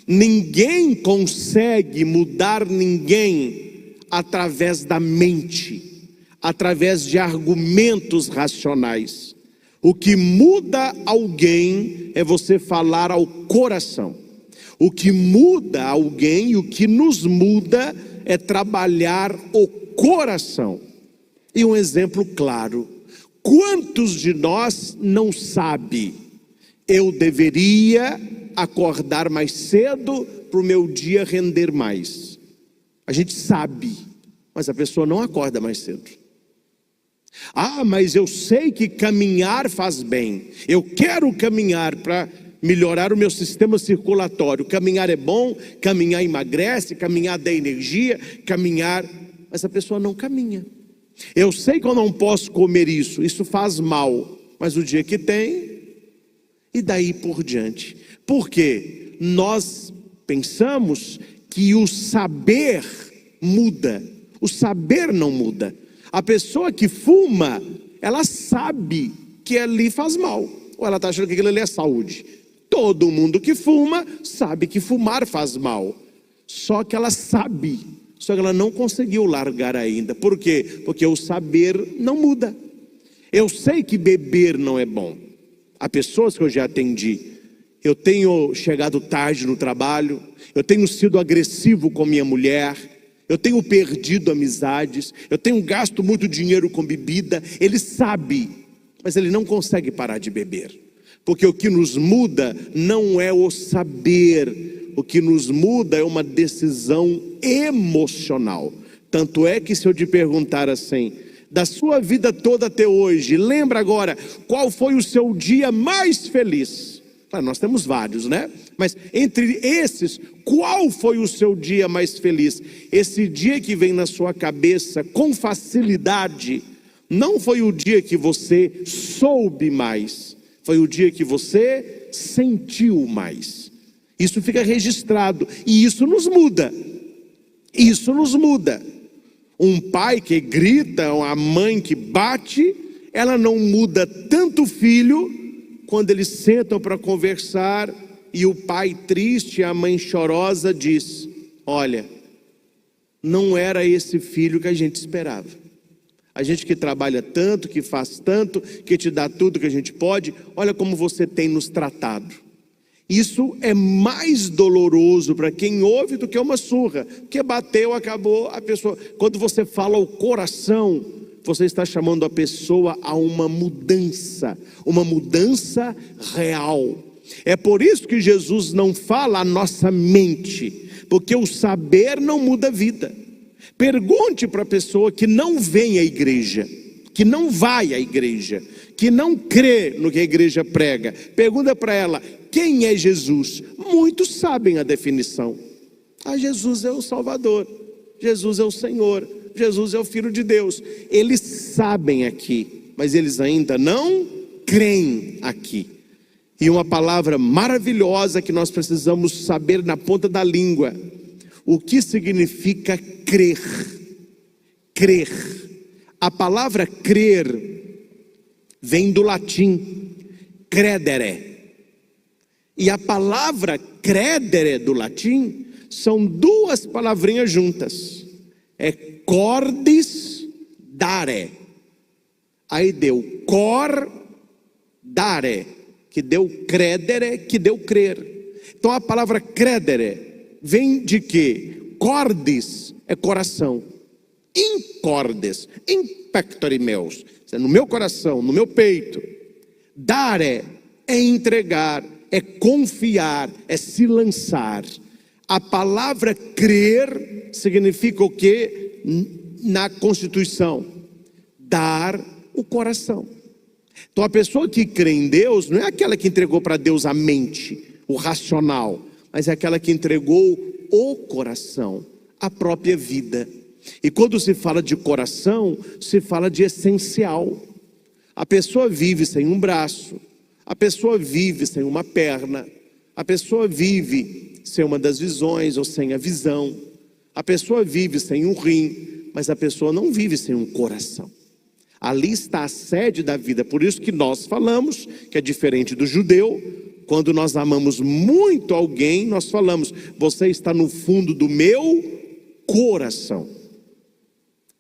ninguém consegue mudar ninguém através da mente, através de argumentos racionais. O que muda alguém é você falar ao coração. O que muda alguém, o que nos muda é trabalhar o coração. E um exemplo claro, quantos de nós não sabe, eu deveria acordar mais cedo para o meu dia render mais? A gente sabe, mas a pessoa não acorda mais cedo. Ah, mas eu sei que caminhar faz bem. Eu quero caminhar para melhorar o meu sistema circulatório. Caminhar é bom, caminhar emagrece, caminhar dá energia, caminhar... Mas a pessoa não caminha. Eu sei que eu não posso comer isso, isso faz mal. Mas o dia que tem, e daí por diante. Por quê? Nós pensamos que o saber muda. O saber não muda. A pessoa que fuma, ela sabe que ali faz mal. Ou ela está achando que aquilo ali é saúde. Todo mundo que fuma sabe que fumar faz mal. Só que ela sabe. Só que ela não conseguiu largar ainda. Por quê? Porque o saber não muda. Eu sei que beber não é bom. Há pessoas que eu já atendi. Eu tenho chegado tarde no trabalho. Eu tenho sido agressivo com minha mulher. Eu tenho perdido amizades, eu tenho gasto muito dinheiro com bebida. Ele sabe, mas ele não consegue parar de beber. Porque o que nos muda não é o saber, o que nos muda é uma decisão emocional. Tanto é que se eu te perguntar assim, da sua vida toda até hoje, lembra agora, qual foi o seu dia mais feliz? Claro, nós temos vários, né? Mas entre esses, qual foi o seu dia mais feliz? Esse dia que vem na sua cabeça com facilidade, não foi o dia que você soube mais, foi o dia que você sentiu mais. Isso fica registrado e isso nos muda. Isso nos muda. Um pai que grita, uma mãe que bate, ela não muda tanto o filho quando eles sentam para conversar e o pai triste, a mãe chorosa diz: olha, não era esse filho que a gente esperava. A gente que trabalha tanto, que faz tanto, que te dá tudo que a gente pode, olha como você tem nos tratado. Isso é mais doloroso para quem ouve do que uma surra, porque bateu, acabou, a pessoa. Quando você fala ao coração, você está chamando a pessoa a uma mudança real. É por isso que Jesus não fala a nossa mente, porque o saber não muda a vida. Pergunte para a pessoa que não vem à igreja, que não vai à igreja, que não crê no que a igreja prega. Pergunta para ela, quem é Jesus? Muitos sabem a definição. Ah, Jesus é o Salvador, Jesus é o Senhor, Jesus é o Filho de Deus. Eles sabem aqui, mas eles ainda não creem aqui. E uma palavra maravilhosa que nós precisamos saber na ponta da língua: o que significa crer? Crer. A palavra crer vem do latim credere. E a palavra credere do latim são duas palavrinhas juntas. É cordis dare. Aí deu cor dare, que deu credere, que deu crer. Então a palavra credere vem de quê? Cordis é coração. Incordes, impectori meus, no meu coração, no meu peito. Dare é entregar, é confiar, é se lançar. A palavra crer significa o quê? Na Constituição, dar o coração. Então a pessoa que crê em Deus não é aquela que entregou para Deus a mente, o racional, mas é aquela que entregou o coração, a própria vida. E quando se fala de coração, se fala de essencial. A pessoa vive sem um braço, a pessoa vive sem uma perna, a pessoa vive sem uma das visões ou sem a visão, a pessoa vive sem um rim, mas a pessoa não vive sem um coração. Ali está a sede da vida. Por isso que nós falamos que é diferente do judeu. Quando nós amamos muito alguém, nós falamos: você está no fundo do meu coração.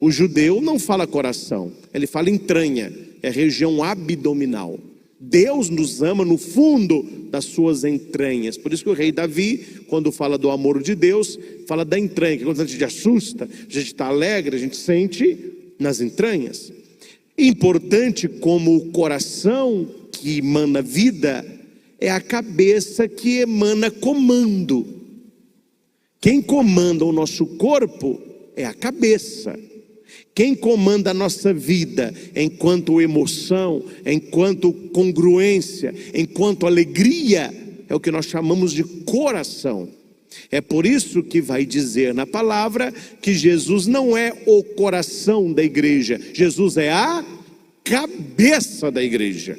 O judeu não fala coração, ele fala entranha, é região abdominal. Deus nos ama no fundo das suas entranhas. Por isso que o rei Davi, quando fala do amor de Deus, fala da entranha, que quando a gente assusta, a gente está alegre, a gente sente nas entranhas. Importante como o coração que emana vida, é a cabeça que emana comando. Quem comanda o nosso corpo é a cabeça. Quem comanda a nossa vida enquanto emoção, enquanto congruência, enquanto alegria, é o que nós chamamos de coração. É por isso que vai dizer na palavra que Jesus não é o coração da igreja, Jesus é a cabeça da igreja.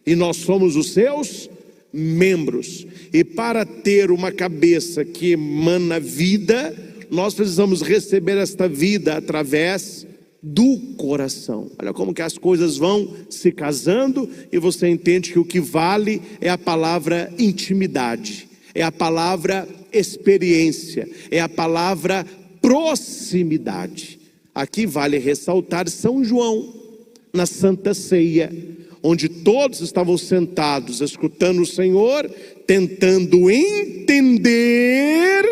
E nós somos os seus membros. E para ter uma cabeça que emana vida, nós precisamos receber esta vida através do coração. Olha como que as coisas vão se casando e você entende que o que vale é a palavra intimidade, é a palavra experiência, é a palavra proximidade. Aqui vale ressaltar São João, na Santa Ceia, onde todos estavam sentados, escutando o Senhor, tentando entender.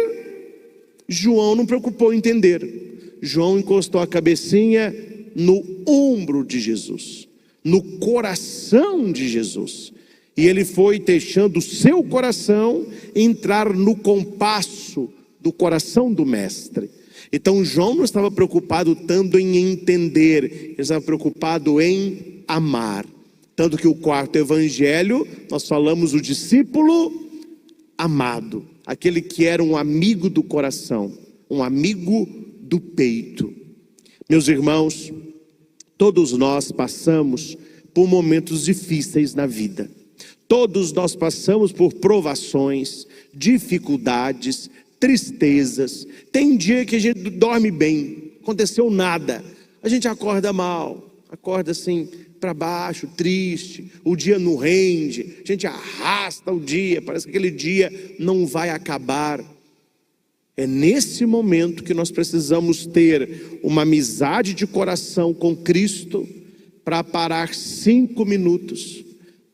João não preocupou em entender. João encostou a cabecinha no ombro de Jesus, no coração de Jesus. E ele foi deixando o seu coração entrar no compasso do coração do Mestre. Então João não estava preocupado tanto em entender, ele estava preocupado em amar. Tanto que o quarto evangelho, nós falamos o discípulo amado, aquele que era um amigo do coração, um amigo do peito. Meus irmãos, todos nós passamos por momentos difíceis na vida. Todos nós passamos por provações, dificuldades, tristezas. Tem dia que a gente dorme bem, aconteceu nada, a gente acorda mal, acorda assim para baixo, triste, o dia não rende, a gente arrasta o dia, parece que aquele dia não vai acabar. É nesse momento que nós precisamos ter uma amizade de coração com Cristo, para parar 5 minutos,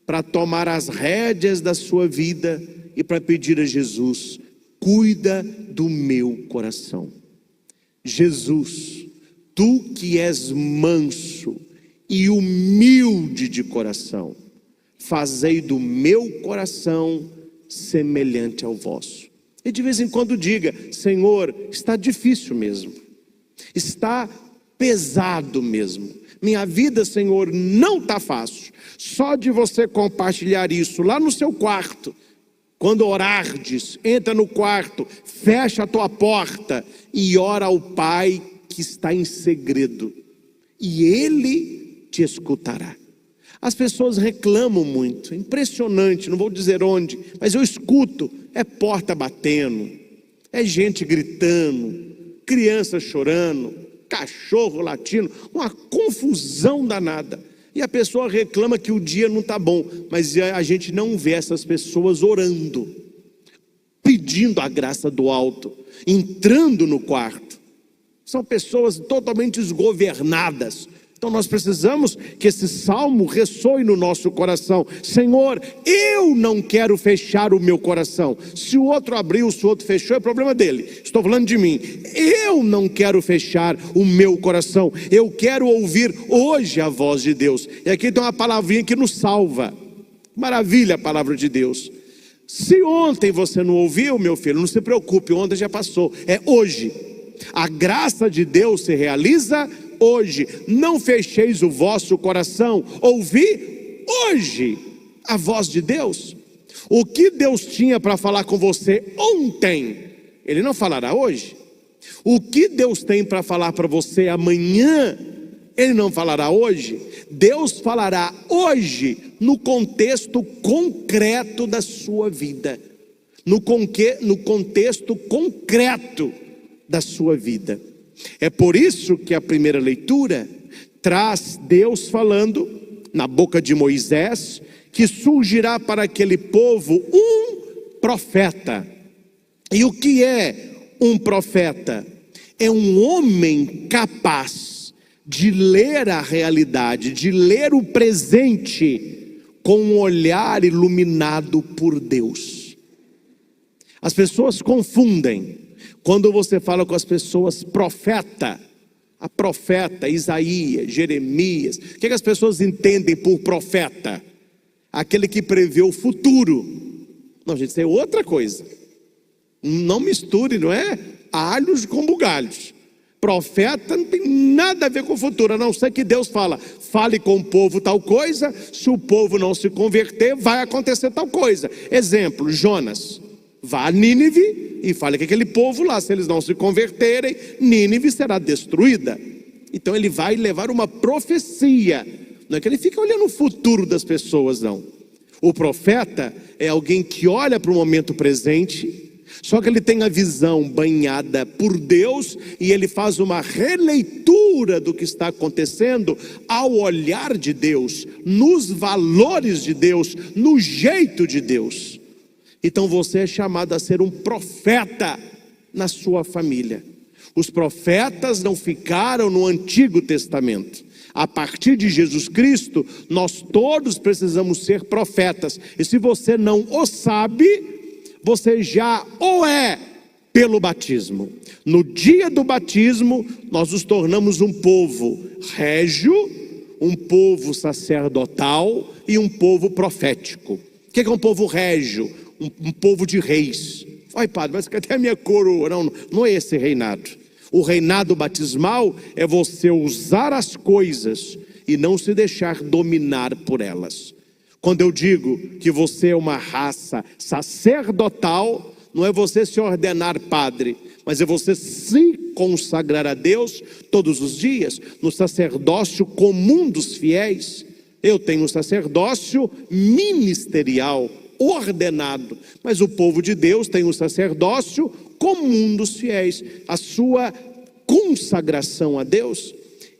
para tomar as rédeas da sua vida e para pedir a Jesus: cuida do meu coração. Jesus, tu que és manso e humilde de coração, fazei do meu coração semelhante ao vosso. E de vez em quando diga: Senhor, está difícil mesmo, está pesado mesmo, minha vida, Senhor, não está fácil. Só de você compartilhar isso lá no seu quarto, quando orardes, entra no quarto, fecha a tua porta e ora ao Pai que está em segredo, e Ele te escutará. As pessoas reclamam muito, é impressionante, não vou dizer onde, mas eu escuto, é porta batendo, é gente gritando, criança chorando, cachorro latindo, uma confusão danada. E a pessoa reclama que o dia não está bom, mas a gente não vê essas pessoas orando, pedindo a graça do alto, entrando no quarto. São pessoas totalmente desgovernadas. Então nós precisamos que esse salmo ressoe no nosso coração. Senhor, eu não quero fechar o meu coração. Se o outro abriu, se o outro fechou, é problema dele. Estou falando de mim. Eu não quero fechar o meu coração. Eu quero ouvir hoje a voz de Deus. E aqui tem uma palavrinha que nos salva. Maravilha a palavra de Deus. Se ontem você não ouviu, meu filho, não se preocupe, ontem já passou. É hoje. A graça de Deus se realiza hoje. Não fecheis o vosso coração. Ouvi hoje a voz de Deus. O que Deus tinha para falar com você ontem, Ele não falará hoje. O que Deus tem para falar para você amanhã, Ele não falará hoje. Deus falará hoje no contexto concreto da sua vida, no contexto concreto da sua vida. É por isso que a primeira leitura traz Deus falando na boca de Moisés que surgirá para aquele povo um profeta. E o que é um profeta? É um homem capaz de ler a realidade, de ler o presente com um olhar iluminado por Deus. As pessoas confundem. Quando você fala com as pessoas profeta, a profeta, Isaías, Jeremias, o que as pessoas entendem por profeta? Aquele que prevê o futuro. Não, gente, isso é outra coisa. Não misture, não é? Alhos com bugalhos. Profeta não tem nada a ver com o futuro, a não ser que Deus fala, fale com o povo tal coisa, se o povo não se converter, vai acontecer tal coisa. Exemplo, Jonas, vá a Nínive e fale com aquele povo lá, se eles não se converterem, Nínive será destruída. Então ele vai levar uma profecia, não é que ele fica olhando o futuro das pessoas, não. O profeta é alguém que olha para o momento presente, só que ele tem a visão banhada por Deus e ele faz uma releitura do que está acontecendo ao olhar de Deus, nos valores de Deus, no jeito de Deus. Então você é chamado a ser um profeta na sua família. Os profetas não ficaram no Antigo Testamento. A partir de Jesus Cristo, nós todos precisamos ser profetas. E se você não o sabe, você já o é pelo batismo. No dia do batismo, nós nos tornamos um povo régio, um povo sacerdotal e um povo profético. O que é um povo régio? Um povo de reis. Ai, padre, mas cadê a minha coroa? Não é esse reinado. O reinado batismal é você usar as coisas e não se deixar dominar por elas. Quando eu digo que você é uma raça sacerdotal, não é você se ordenar padre, mas é você se consagrar a Deus todos os dias, no sacerdócio comum dos fiéis. Eu tenho um sacerdócio ministerial, ordenado, mas o povo de Deus tem um sacerdócio comum dos fiéis, a sua consagração a Deus.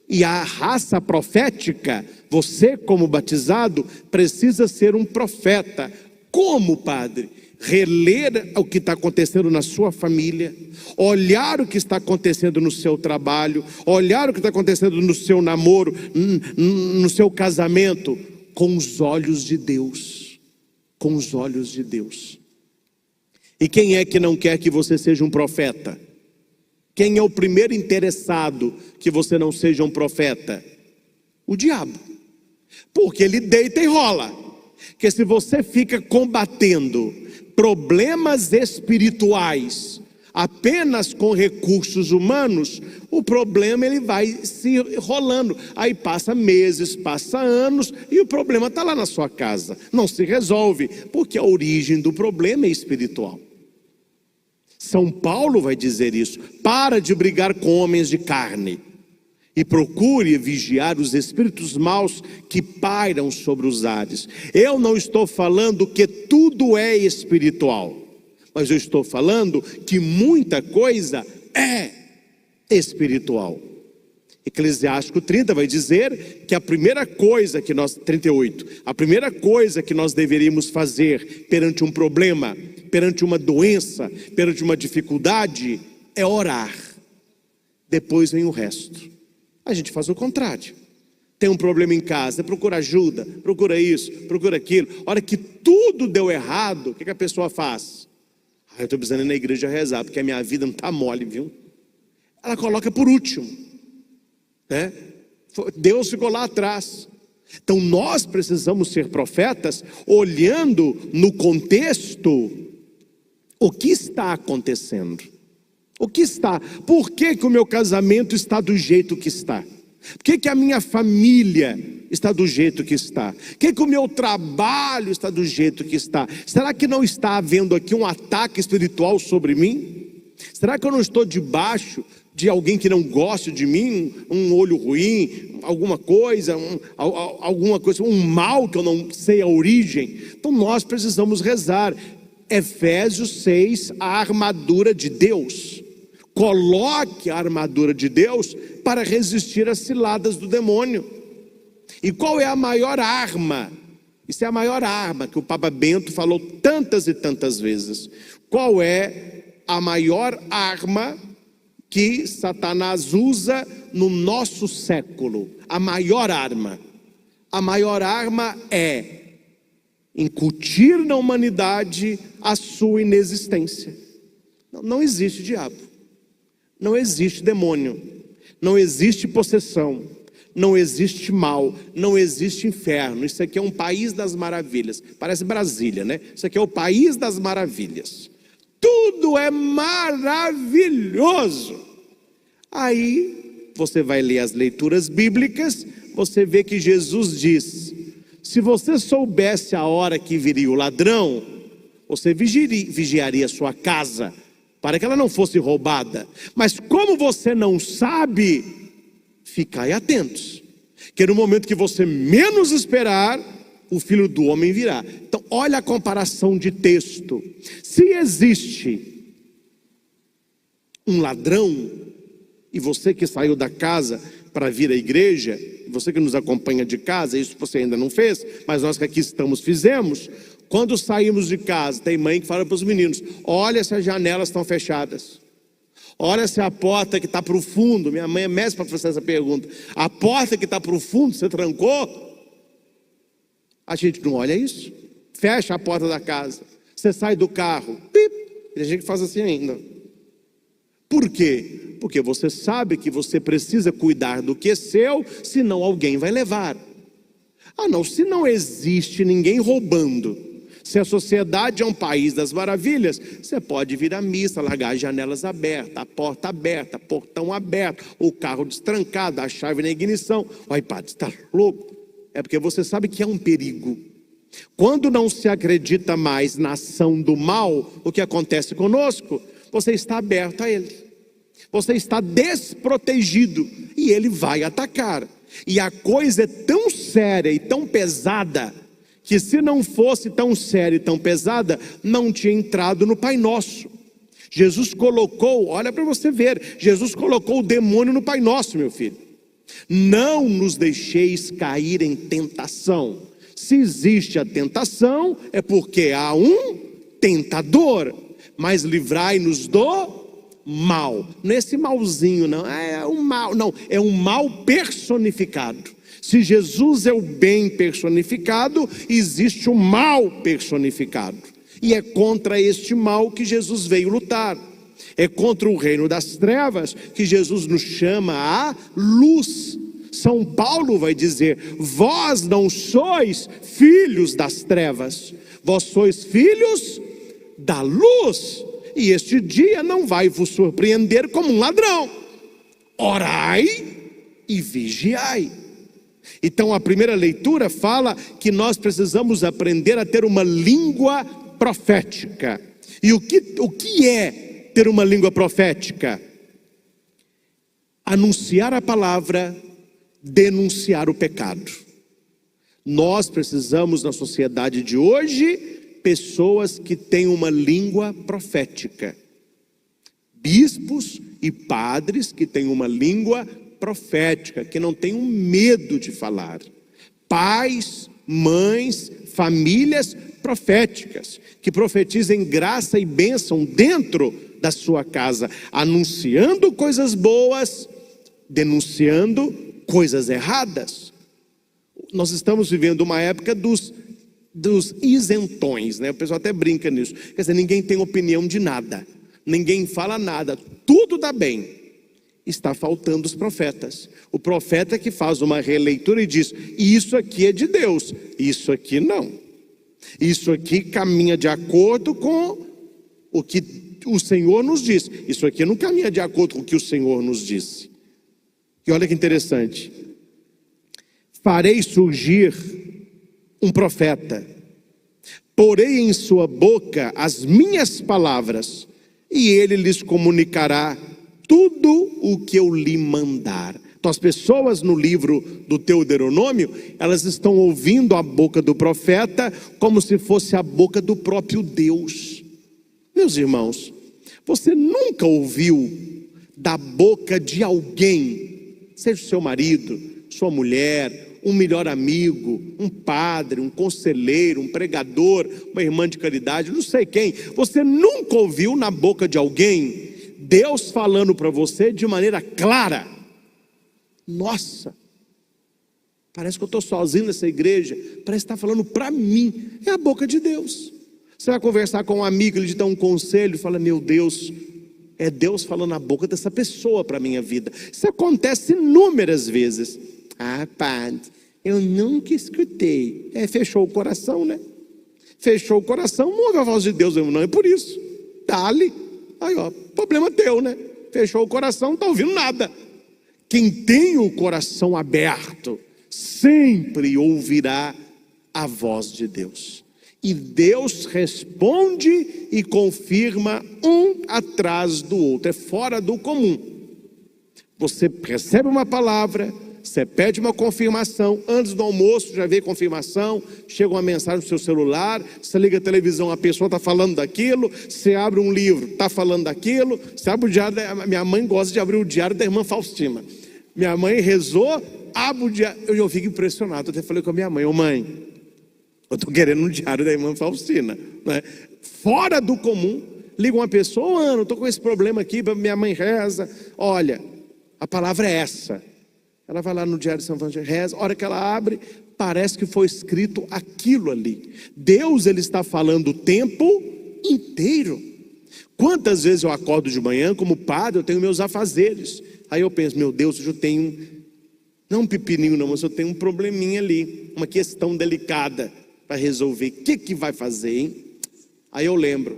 E a raça profética, você como batizado, precisa ser um profeta. Como, padre? Reler o que está acontecendo na sua família, olhar o que está acontecendo no seu trabalho, olhar o que está acontecendo no seu namoro, no seu casamento, com os olhos de Deus. Com os olhos de Deus. E quem é que não quer que você seja um profeta? Quem é o primeiro interessado que você não seja um profeta? O diabo. Porque ele deita e rola. Porque se você fica combatendo problemas espirituais apenas com recursos humanos, o problema ele vai se rolando. Aí passa meses, passa anos e o problema está lá na sua casa. Não se resolve, porque a origem do problema é espiritual. São Paulo vai dizer isso. Para de brigar com homens de carne e procure vigiar os espíritos maus que pairam sobre os ares. Eu não estou falando que tudo é espiritual, mas eu estou falando que muita coisa é espiritual. Eclesiástico 30 vai dizer que a primeira coisa que nós, 38, a primeira coisa que nós deveríamos fazer perante um problema, perante uma doença, perante uma dificuldade, é orar. Depois vem o resto. A gente faz o contrário. Tem um problema em casa, procura ajuda, procura isso, procura aquilo. A hora que tudo deu errado, o que a pessoa faz? Eu estou precisando ir na igreja rezar, porque a minha vida não está mole, viu? Ela coloca por último, né? Deus ficou lá atrás. Então nós precisamos ser profetas, olhando no contexto o que está acontecendo. O que está? Por que o meu casamento está do jeito que está? Por que a minha família está do jeito que está? Por que o meu trabalho está do jeito que está? Será que não está havendo aqui um ataque espiritual sobre mim? Será que eu não estou debaixo de alguém que não goste de mim? Um olho ruim, alguma coisa, um mal que eu não sei a origem? Então nós precisamos rezar. Efésios 6, a armadura de Deus. Coloque a armadura de Deus para resistir às ciladas do demônio. E qual é a maior arma? Isso é a maior arma que o Papa Bento falou tantas e tantas vezes. Qual é a maior arma que Satanás usa no nosso século? A maior arma. A maior arma é incutir na humanidade a sua inexistência. Não existe diabo, não existe demônio, não existe possessão, não existe mal, não existe inferno. Isso aqui é um país das maravilhas. Parece Brasília, né? Isso aqui é o país das maravilhas. Tudo é maravilhoso. Aí você vai ler as leituras bíblicas, você vê que Jesus diz: se você soubesse a hora que viria o ladrão, você vigiaria a sua casa, para que ela não fosse roubada. Mas como você não sabe, ficai atentos, que no momento que você menos esperar, o Filho do Homem virá. Então olha a comparação de texto. Se existe um ladrão, e você que saiu da casa para vir à igreja, você que nos acompanha de casa, isso você ainda não fez, mas nós que aqui estamos fizemos. Quando saímos de casa, tem mãe que fala para os meninos: olha se as janelas estão fechadas, olha se a porta que está para o fundo. Minha mãe é mestre para fazer essa pergunta: a porta que está para o fundo, você trancou? A gente não olha isso. Fecha a porta da casa, você sai do carro, pip, tem gente que faz assim ainda. Por quê? Porque você sabe que você precisa cuidar do que é seu, senão alguém vai levar. Não, se não existe ninguém roubando, se a sociedade é um país das maravilhas, você pode vir à missa, largar as janelas abertas, a porta aberta, portão aberto, o carro destrancado, a chave na ignição. Olha, padre, você está louco? É porque você sabe que é um perigo. Quando não se acredita mais na ação do mal, o que acontece conosco? Você está aberto a ele, você está desprotegido e ele vai atacar. E a coisa é tão séria e tão pesada, que se não fosse tão séria e tão pesada, não tinha entrado no Pai Nosso. Jesus colocou, olha para você ver, Jesus colocou o demônio no Pai Nosso, meu filho. Não nos deixeis cair em tentação. Se existe a tentação, é porque há um tentador. Mas livrai-nos do mal. Não é esse malzinho, não. É um mal, não. É um mal personificado. Se Jesus é o bem personificado, existe o mal personificado. E é contra este mal que Jesus veio lutar. É contra o reino das trevas que Jesus nos chama à luz. São Paulo vai dizer: vós não sois filhos das trevas, vós sois filhos da luz. E este dia não vai vos surpreender como um ladrão. Orai e vigiai. Então a primeira leitura fala que nós precisamos aprender a ter uma língua profética. E o que é ter uma língua profética? Anunciar a palavra, denunciar o pecado. Nós precisamos, na sociedade de hoje, pessoas que têm uma língua profética. Bispos e padres que têm uma língua profética, que não tenham medo de falar. Pais, mães, famílias proféticas, que profetizem graça e bênção dentro da sua casa, anunciando coisas boas, denunciando coisas erradas. Nós estamos vivendo uma época dos isentões, né? O pessoal até brinca nisso. Quer dizer, ninguém tem opinião de nada, ninguém fala nada, tudo dá bem. Está faltando os profetas. O profeta que faz uma releitura e diz: isso aqui é de Deus, isso aqui não. Isso aqui caminha de acordo com o que o Senhor nos disse. Isso aqui não caminha de acordo com o que o Senhor nos disse. E olha que interessante: farei surgir um profeta, porei em sua boca as minhas palavras, e ele lhes comunicará tudo o que eu lhe mandar. Então as pessoas no livro do Deuteronômio, elas estão ouvindo a boca do profeta como se fosse a boca do próprio Deus. Meus irmãos, você nunca ouviu da boca de alguém, seja o seu marido, sua mulher, um melhor amigo, um padre, um conselheiro, um pregador, uma irmã de caridade, não sei quem, você nunca ouviu na boca de alguém Deus falando para você de maneira clara? Nossa, parece que eu estou sozinho nessa igreja, parece que está falando para mim. É a boca de Deus. Você vai conversar com um amigo, ele te dá um conselho, fala: meu Deus, é Deus falando na boca dessa pessoa para a minha vida. Isso acontece inúmeras vezes. Padre, eu nunca escutei. Fechou o coração, né? Fechou o coração, não ouve a voz de Deus, não é por isso. Dá-lhe. Aí, ó, problema teu, né? fechou o coração, não está ouvindo nada. Quem tem o coração aberto, sempre ouvirá a voz de Deus. E Deus responde e confirma um atrás do outro. É fora do comum. Você recebe uma palavra, você pede uma confirmação, antes do almoço já veio confirmação, chega uma mensagem no seu celular, você liga a televisão, a pessoa está falando daquilo, você abre um livro, está falando daquilo, você abre o diário, minha mãe gosta de abrir o diário da irmã Faustina. Minha mãe rezou, abre o diário, eu fico impressionado, eu até falei com a minha mãe, mãe, eu estou querendo um diário da irmã Faustina, né? Fora do comum. Liga uma pessoa, Ana, estou com esse problema aqui, minha mãe reza, olha, a palavra é essa. Ela vai lá no diário de São Francisco, reza, a hora que ela abre, parece que foi escrito aquilo ali. Deus, Ele está falando o tempo inteiro. Quantas vezes eu acordo de manhã, como padre, eu tenho meus afazeres. Aí eu penso, meu Deus, hoje eu tenho, não um pepininho não, mas eu tenho um probleminha ali, uma questão delicada para resolver. O que vai fazer, hein? Aí eu lembro,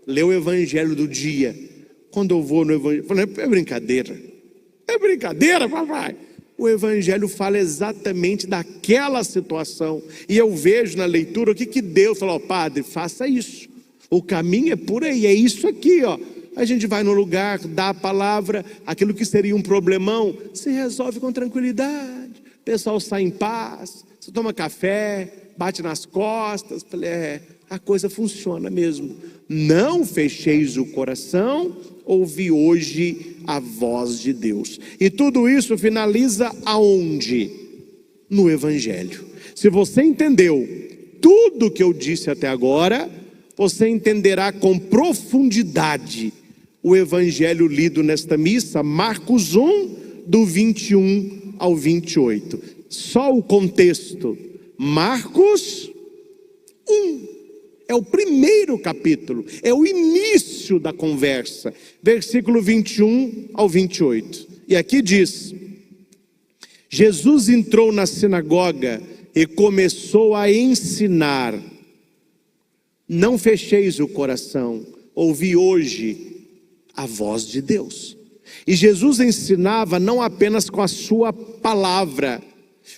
lê o evangelho do dia. Quando eu vou no evangelho, eu falo, é brincadeira. É brincadeira, papai. O evangelho fala exatamente daquela situação. E eu vejo na leitura o que Deus falou, padre, faça isso. O caminho é por aí, é isso aqui, ó. A gente vai no lugar, dá a palavra, aquilo que seria um problemão, se resolve com tranquilidade. O pessoal sai em paz, você toma café, bate nas costas. Falei, a coisa funciona mesmo. Não fecheis o coração, ouvi hoje a voz de Deus. E tudo isso finaliza aonde? No evangelho. Se você entendeu tudo que eu disse até agora, você entenderá com profundidade o evangelho lido nesta missa, Marcos 1, do 21 ao 28. Só o contexto. Marcos 1. É o primeiro capítulo, é o início da conversa, versículo 21 ao 28. E aqui diz: Jesus entrou na sinagoga e começou a ensinar. Não fecheis o coração, ouvi hoje a voz de Deus. E Jesus ensinava não apenas com a sua palavra,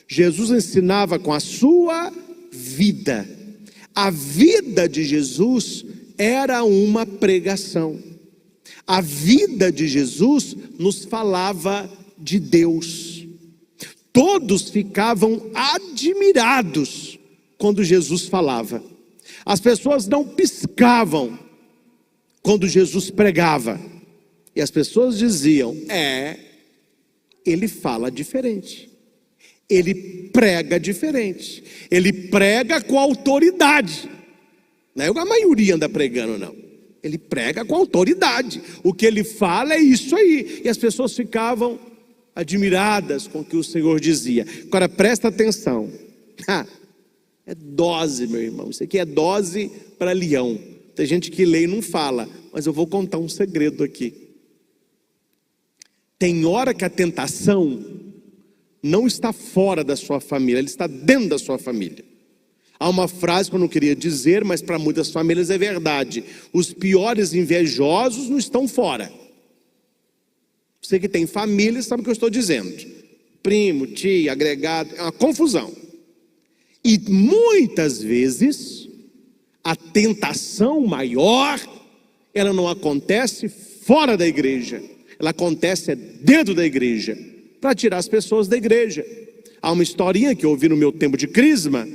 Jesus ensinava com a sua vida. A vida de Jesus era uma pregação. A vida de Jesus nos falava de Deus. Todos ficavam admirados quando Jesus falava. As pessoas não piscavam quando Jesus pregava. E as pessoas diziam, ele fala diferente. Ele prega diferente. Ele prega com autoridade. Não é a maioria anda pregando, não. Ele prega com autoridade. O que ele fala é isso aí. E as pessoas ficavam admiradas com o que o Senhor dizia. Agora presta atenção. É dose, meu irmão. Isso aqui é dose para leão. Tem gente que lê e não fala. Mas eu vou contar um segredo aqui. Tem hora que a tentação não está fora da sua família, ele está dentro da sua família. Há uma frase que eu não queria dizer, mas para muitas famílias é verdade: os piores invejosos não estão fora. Você que tem família sabe o que eu estou dizendo. Primo, tia, agregado, é uma confusão. E muitas vezes a tentação maior, ela não acontece fora da igreja, ela acontece dentro da igreja, para tirar as pessoas da igreja. Há uma historinha que eu ouvi no meu tempo de crisma,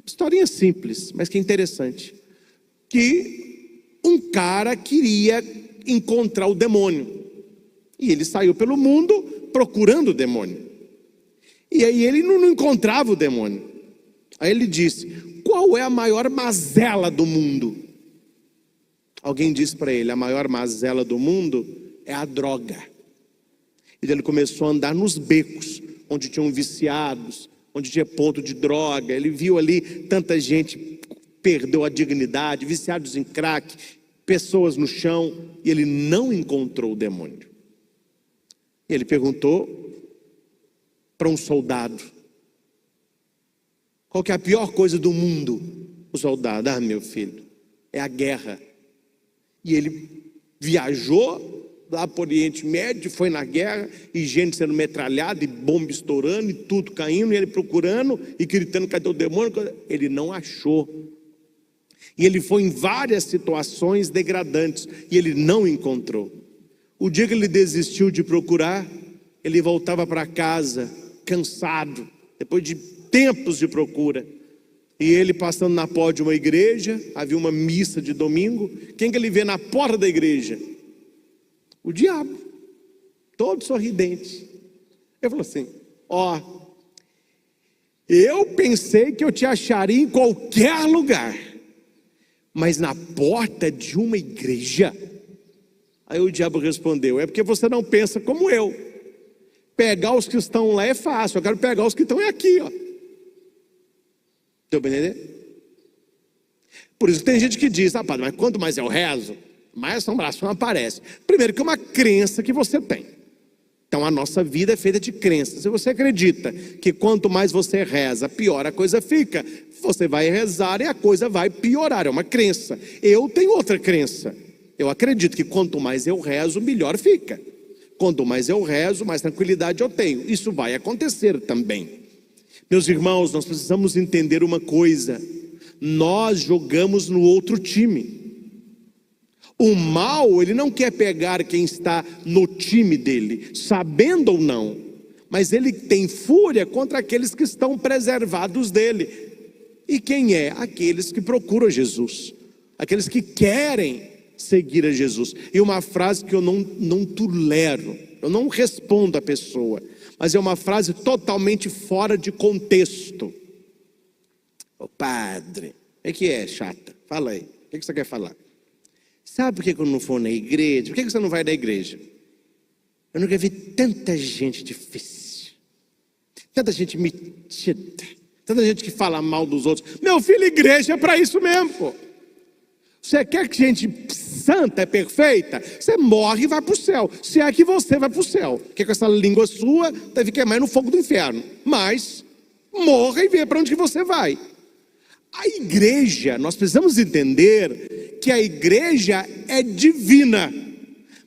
historinha simples, mas que é interessante, que um cara queria encontrar o demônio, e ele saiu pelo mundo procurando o demônio, e aí ele não encontrava o demônio. Aí ele disse, qual é a maior mazela do mundo? Alguém disse para ele, a maior mazela do mundo é a droga. E ele começou a andar nos becos, onde tinham viciados, onde tinha ponto de droga. Ele viu ali tanta gente perdeu a dignidade, viciados em crack, pessoas no chão, e ele não encontrou o demônio. Ele perguntou para um soldado, qual que é a pior coisa do mundo? O soldado, meu filho, é a guerra. E ele viajou lá para o Oriente Médio, foi na guerra, e gente sendo metralhada, e bomba estourando, e tudo caindo, e ele procurando, e gritando, cadê o demônio? Ele não achou. E ele foi em várias situações degradantes, e ele não encontrou. O dia que ele desistiu de procurar, ele voltava para casa, cansado, depois de tempos de procura. E ele passando na porta de uma igreja, havia uma missa de domingo, quem que ele vê na porta da igreja? O diabo, todo sorridente. Ele falou assim, ó, eu pensei que eu te acharia em qualquer lugar, mas na porta de uma igreja? Aí o diabo respondeu, é porque você não pensa como eu. Pegar os que estão lá é fácil, eu quero pegar os que estão aqui, ó. Deu para entender? Por isso tem gente que diz, rapaz, mas quanto mais eu rezo, mais assombração aparece. Primeiro que é uma crença que você tem. Então a nossa vida é feita de crenças. Se você acredita que quanto mais você reza, pior a coisa fica, você vai rezar e a coisa vai piorar. É uma crença. Eu tenho outra crença. Eu acredito que quanto mais eu rezo, melhor fica. Quanto mais eu rezo, mais tranquilidade eu tenho. Isso vai acontecer também. Meus irmãos, nós precisamos entender uma coisa. Nós jogamos no outro time. O mal, ele não quer pegar quem está no time dele, sabendo ou não. Mas ele tem fúria contra aqueles que estão preservados dele. E quem é? Aqueles que procuram Jesus. Aqueles que querem seguir a Jesus. E uma frase que eu não tolero, eu não respondo à pessoa, mas é uma frase totalmente fora de contexto. Ô padre, o que é chata? Fala aí, o que você quer falar? Sabe por que eu não for na igreja? Por que você não vai na igreja? Eu nunca vi tanta gente difícil, tanta gente metida, tanta gente que fala mal dos outros. Meu filho, igreja é para isso mesmo, pô. Você quer que gente santa, perfeita? Você morre e vai para o céu. Se é que você vai para o céu, porque com essa língua sua deve queimar no fogo do inferno. Mas morra e vê para onde que você vai. A igreja, nós precisamos entender que a igreja é divina,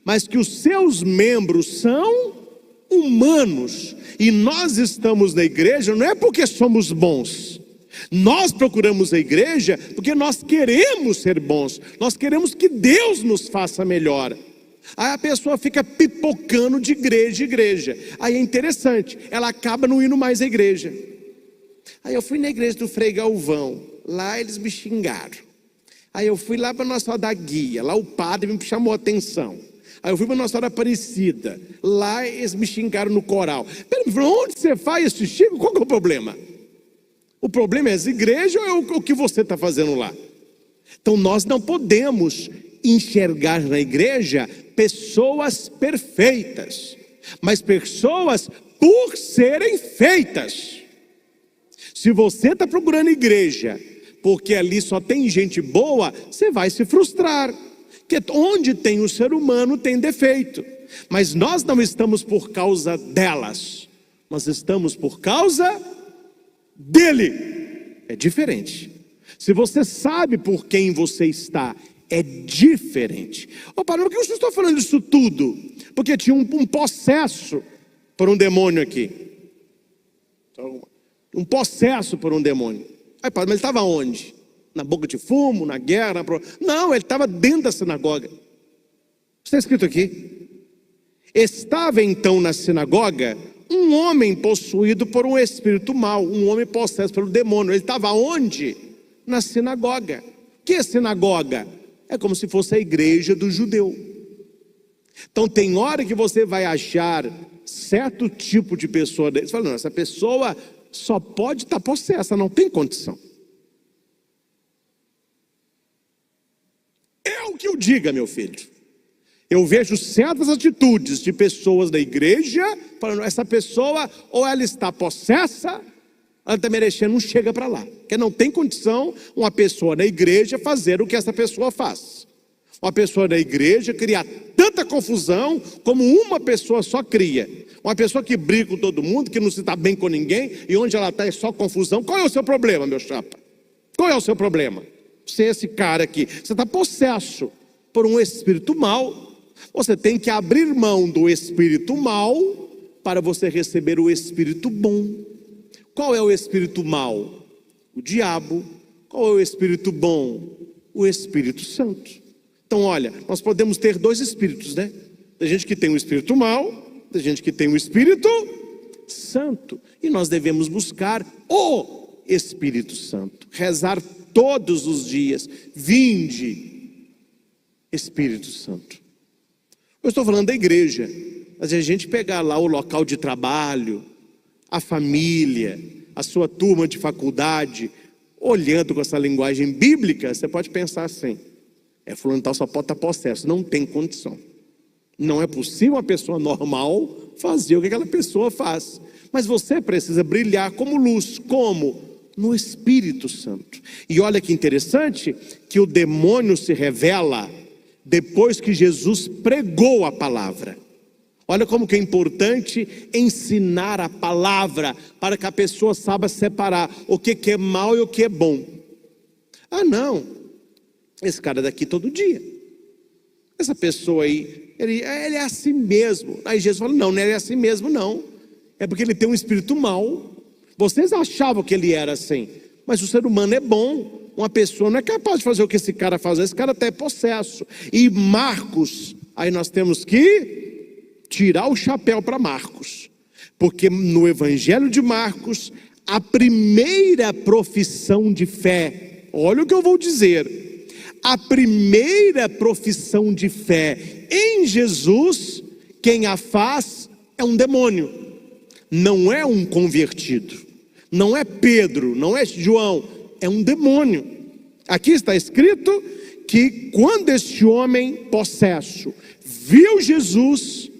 mas que os seus membros são humanos. E nós estamos na igreja não é porque somos bons. Nós procuramos a igreja porque nós queremos ser bons. Nós queremos que Deus nos faça melhor. Aí a pessoa fica pipocando de igreja em igreja. Aí é interessante, ela acaba não indo mais à igreja. Aí eu fui na igreja do Frei Galvão. Lá eles me xingaram. Aí eu fui lá para Nossa Senhora da Guia. Lá o padre me chamou a atenção. Aí eu fui para Nossa Senhora Aparecida. Lá eles me xingaram no coral. Peraí, onde você faz esse xingo? Qual que é o problema? O problema é as igrejas ou é o que você está fazendo lá? Então nós não podemos enxergar na igreja pessoas perfeitas, mas pessoas por serem feitas. Se você está procurando igreja porque ali só tem gente boa, você vai se frustrar. Porque onde tem o ser humano tem defeito. Mas nós não estamos por causa delas, nós estamos por causa dele. É diferente. Se você sabe por quem você está, é diferente. Opa, por que eu estou falando isso tudo? Porque tinha um possesso por um demônio aqui. Um possesso por um demônio. Aí, padre, mas ele estava onde? Na boca de fumo, na guerra? Não, ele estava dentro da sinagoga. Está escrito aqui. Estava então na sinagoga um homem possuído por um espírito mau, um homem possesso pelo demônio. Ele estava onde? Na sinagoga. Que é sinagoga? É como se fosse a igreja do judeu. Então tem hora que você vai achar certo tipo de pessoa. Você fala, não, essa pessoa só pode estar possessa, não tem condição. Eu que o diga, meu filho. Eu vejo certas atitudes de pessoas da igreja, falando, essa pessoa, ou ela está possessa, ela está merecendo, não chega para lá. Porque não tem condição uma pessoa da igreja fazer o que essa pessoa faz. Uma pessoa da igreja cria tanta confusão como uma pessoa só cria. Uma pessoa que briga com todo mundo, que não se dá bem com ninguém, e onde ela está é só confusão. Qual é o seu problema, meu chapa? Qual é o seu problema? Você é esse cara aqui, você está possesso por um espírito mau, Você tem que abrir mão do espírito mau para você receber o espírito bom. Qual é o espírito mau? O diabo. Qual é o espírito bom? O Espírito Santo. Então olha, nós podemos ter dois espíritos, né? Tem gente que tem o espírito mau, tem gente que tem o Espírito Santo. E nós devemos buscar o Espírito Santo. Rezar todos os dias. Vinde, Espírito Santo. Eu estou falando da igreja. Mas a gente pegar lá o local de trabalho, a família, a sua turma de faculdade, olhando com essa linguagem bíblica, você pode pensar assim: fulano tal só pode estar possesso. Não tem condição. Não é possível uma pessoa normal fazer o que aquela pessoa faz. Mas você precisa brilhar como luz. Como? No Espírito Santo. E olha que interessante, que o demônio se revela depois que Jesus pregou a palavra. Olha como que é importante ensinar a palavra, para que a pessoa saiba separar o que é mal e o que é bom. Ah não, esse cara daqui todo dia, essa pessoa aí, ele é assim mesmo. Aí Jesus fala: não é assim mesmo não, é porque ele tem um espírito mau. Vocês achavam que ele era assim, mas o ser humano é bom. Uma pessoa não é capaz de fazer o que esse cara faz. Esse cara até é possesso. E Marcos, aí nós temos que tirar o chapéu para Marcos, porque no Evangelho de Marcos, a primeira profissão de fé, olha o que eu vou dizer, a primeira profissão de fé em Jesus, quem a faz é um demônio, não é um convertido, não é Pedro, não é João, é um demônio. Aqui está escrito que quando este homem possesso viu Jesus,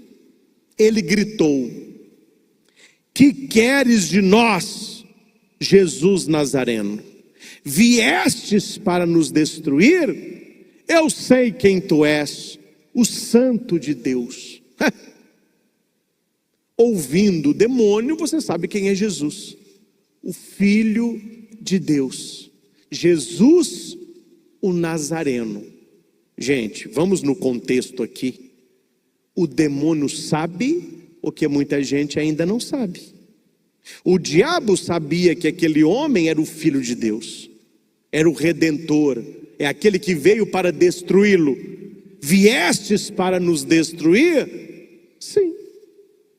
ele gritou: que queres de nós, Jesus Nazareno? Viestes para nos destruir? Eu sei quem tu és, o Santo de Deus. Ouvindo o demônio, você sabe quem é Jesus, o Filho de Deus, Jesus o Nazareno. Gente, vamos no contexto aqui. O demônio sabe o que muita gente ainda não sabe. O diabo sabia que aquele homem era o Filho de Deus, era o Redentor, é aquele que veio para destruí-lo. Viestes para nos destruir? Sim.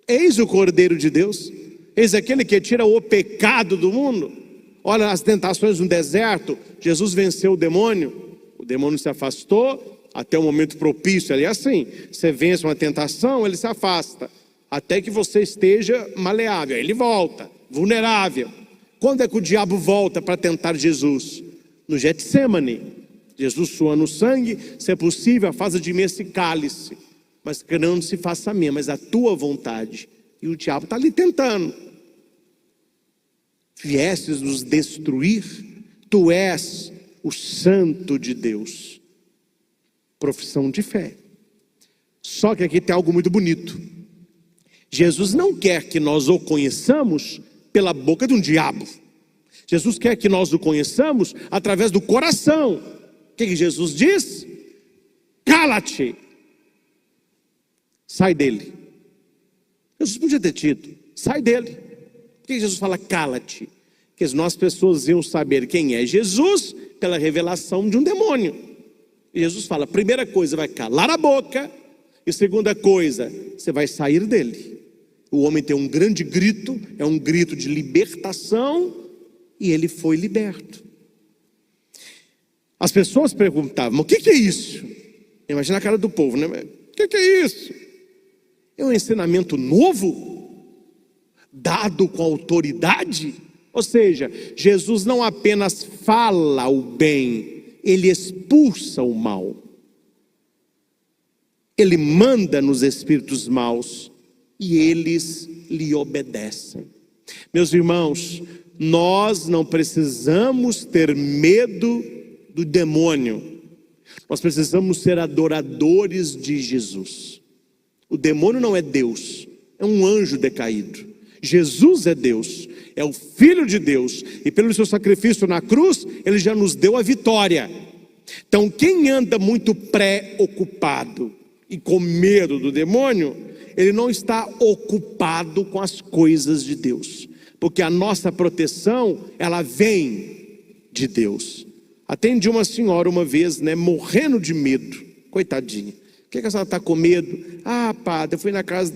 Eis o Cordeiro de Deus, eis aquele que tira o pecado do mundo. Olha as tentações no deserto, Jesus venceu o demônio se afastou, até o momento propício. Ele é assim, você vence uma tentação, ele se afasta, até que você esteja maleável, ele volta, vulnerável. Quando é que o diabo volta para tentar Jesus? No Getsêmani, Jesus suando sangue, se é possível, afasta de mim esse cálice, mas que não se faça a minha, mas a tua vontade. E o diabo está ali tentando. Viestes nos destruir? Tu és o Santo de Deus. Profissão de fé. Só que aqui tem algo muito bonito. Jesus não quer que nós o conheçamos pela boca de um diabo. Jesus quer que nós o conheçamos através do coração. O que Jesus diz? Cala-te, sai dele. Jesus podia ter dito: sai dele. Por que Jesus fala cala-te? Porque nós pessoas iam saber quem é Jesus pela revelação de um demônio. E Jesus fala: primeira coisa, vai calar a boca, e segunda coisa, você vai sair dele. O homem tem um grande grito, é um grito de libertação, e ele foi liberto. As pessoas perguntavam: o que é isso? Imagina a cara do povo, né? O que é isso? É um ensinamento novo, dado com autoridade. Ou seja, Jesus não apenas fala o bem, ele expulsa o mal. Ele manda nos espíritos maus e eles lhe obedecem. Meus irmãos, nós não precisamos ter medo do demônio. Nós precisamos ser adoradores de Jesus. O demônio não é Deus, é um anjo decaído. Jesus é Deus, é o Filho de Deus, e pelo seu sacrifício na cruz, ele já nos deu a vitória. Então quem anda muito preocupado, e com medo do demônio, ele não está ocupado com as coisas de Deus, porque a nossa proteção, ela vem de Deus. Atendi uma senhora uma vez, morrendo de medo, coitadinha. O que a senhora está com medo? Ah, padre, eu fui na casa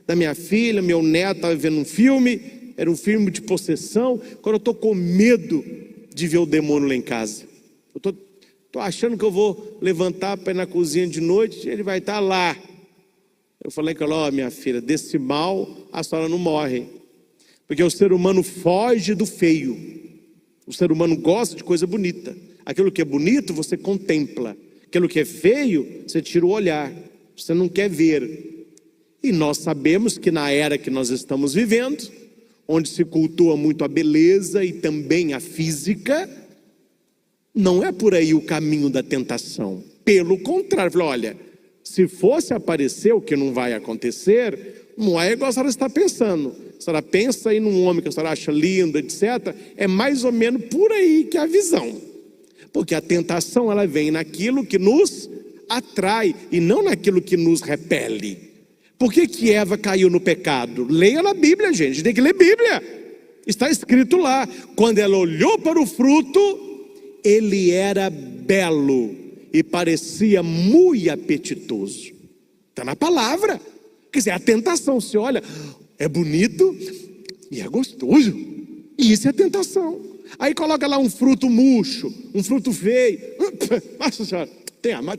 da minha filha, meu neto estava vendo um filme, era um filme de possessão. Quando eu estou com medo de ver o demônio lá em casa, eu estou achando que eu vou levantar para ir na cozinha de noite, ele vai estar lá. Eu falei com ela: minha filha, desse mal a senhora não morre, porque o ser humano foge do feio. O ser humano gosta de coisa bonita. Aquilo que é bonito você contempla, aquilo que é feio você tira o olhar, você não quer ver. E nós sabemos que na era que nós estamos vivendo, onde se cultua muito a beleza e também a física, não é por aí o caminho da tentação. Pelo contrário, olha, se fosse aparecer, o que não vai acontecer, não é igual a senhora está pensando. A senhora pensa aí num homem que a senhora acha lindo, etc. É mais ou menos por aí que é a visão. Porque a tentação, ela vem naquilo que nos atrai e não naquilo que nos repele. Por que Eva caiu no pecado? Leia na Bíblia, gente, tem que ler Bíblia. Está escrito lá, quando ela olhou para o fruto, ele era belo e parecia muito apetitoso. Está na palavra. Quer dizer, a tentação, se olha, é bonito e é gostoso. Isso é tentação. Aí coloca lá um fruto murcho, um fruto feio. Nossa senhora,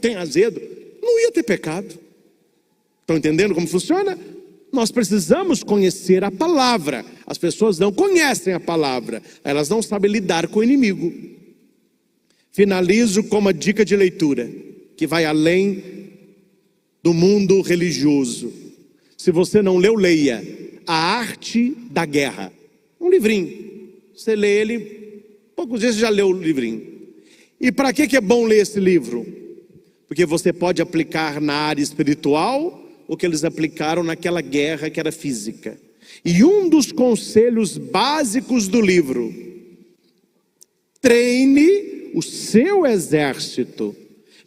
tem azedo. Não ia ter pecado. Estão entendendo como funciona? Nós precisamos conhecer a palavra. As pessoas não conhecem a palavra, elas não sabem lidar com o inimigo. Finalizo com uma dica de leitura que vai além do mundo religioso. Se você não leu, leia A Arte da Guerra, um livrinho. Você lê ele, poucos dias você já leu o livrinho. E para que é bom ler esse livro? Porque você pode aplicar na área espiritual o que eles aplicaram naquela guerra que era física. E um dos conselhos básicos do livro: treine o seu exército,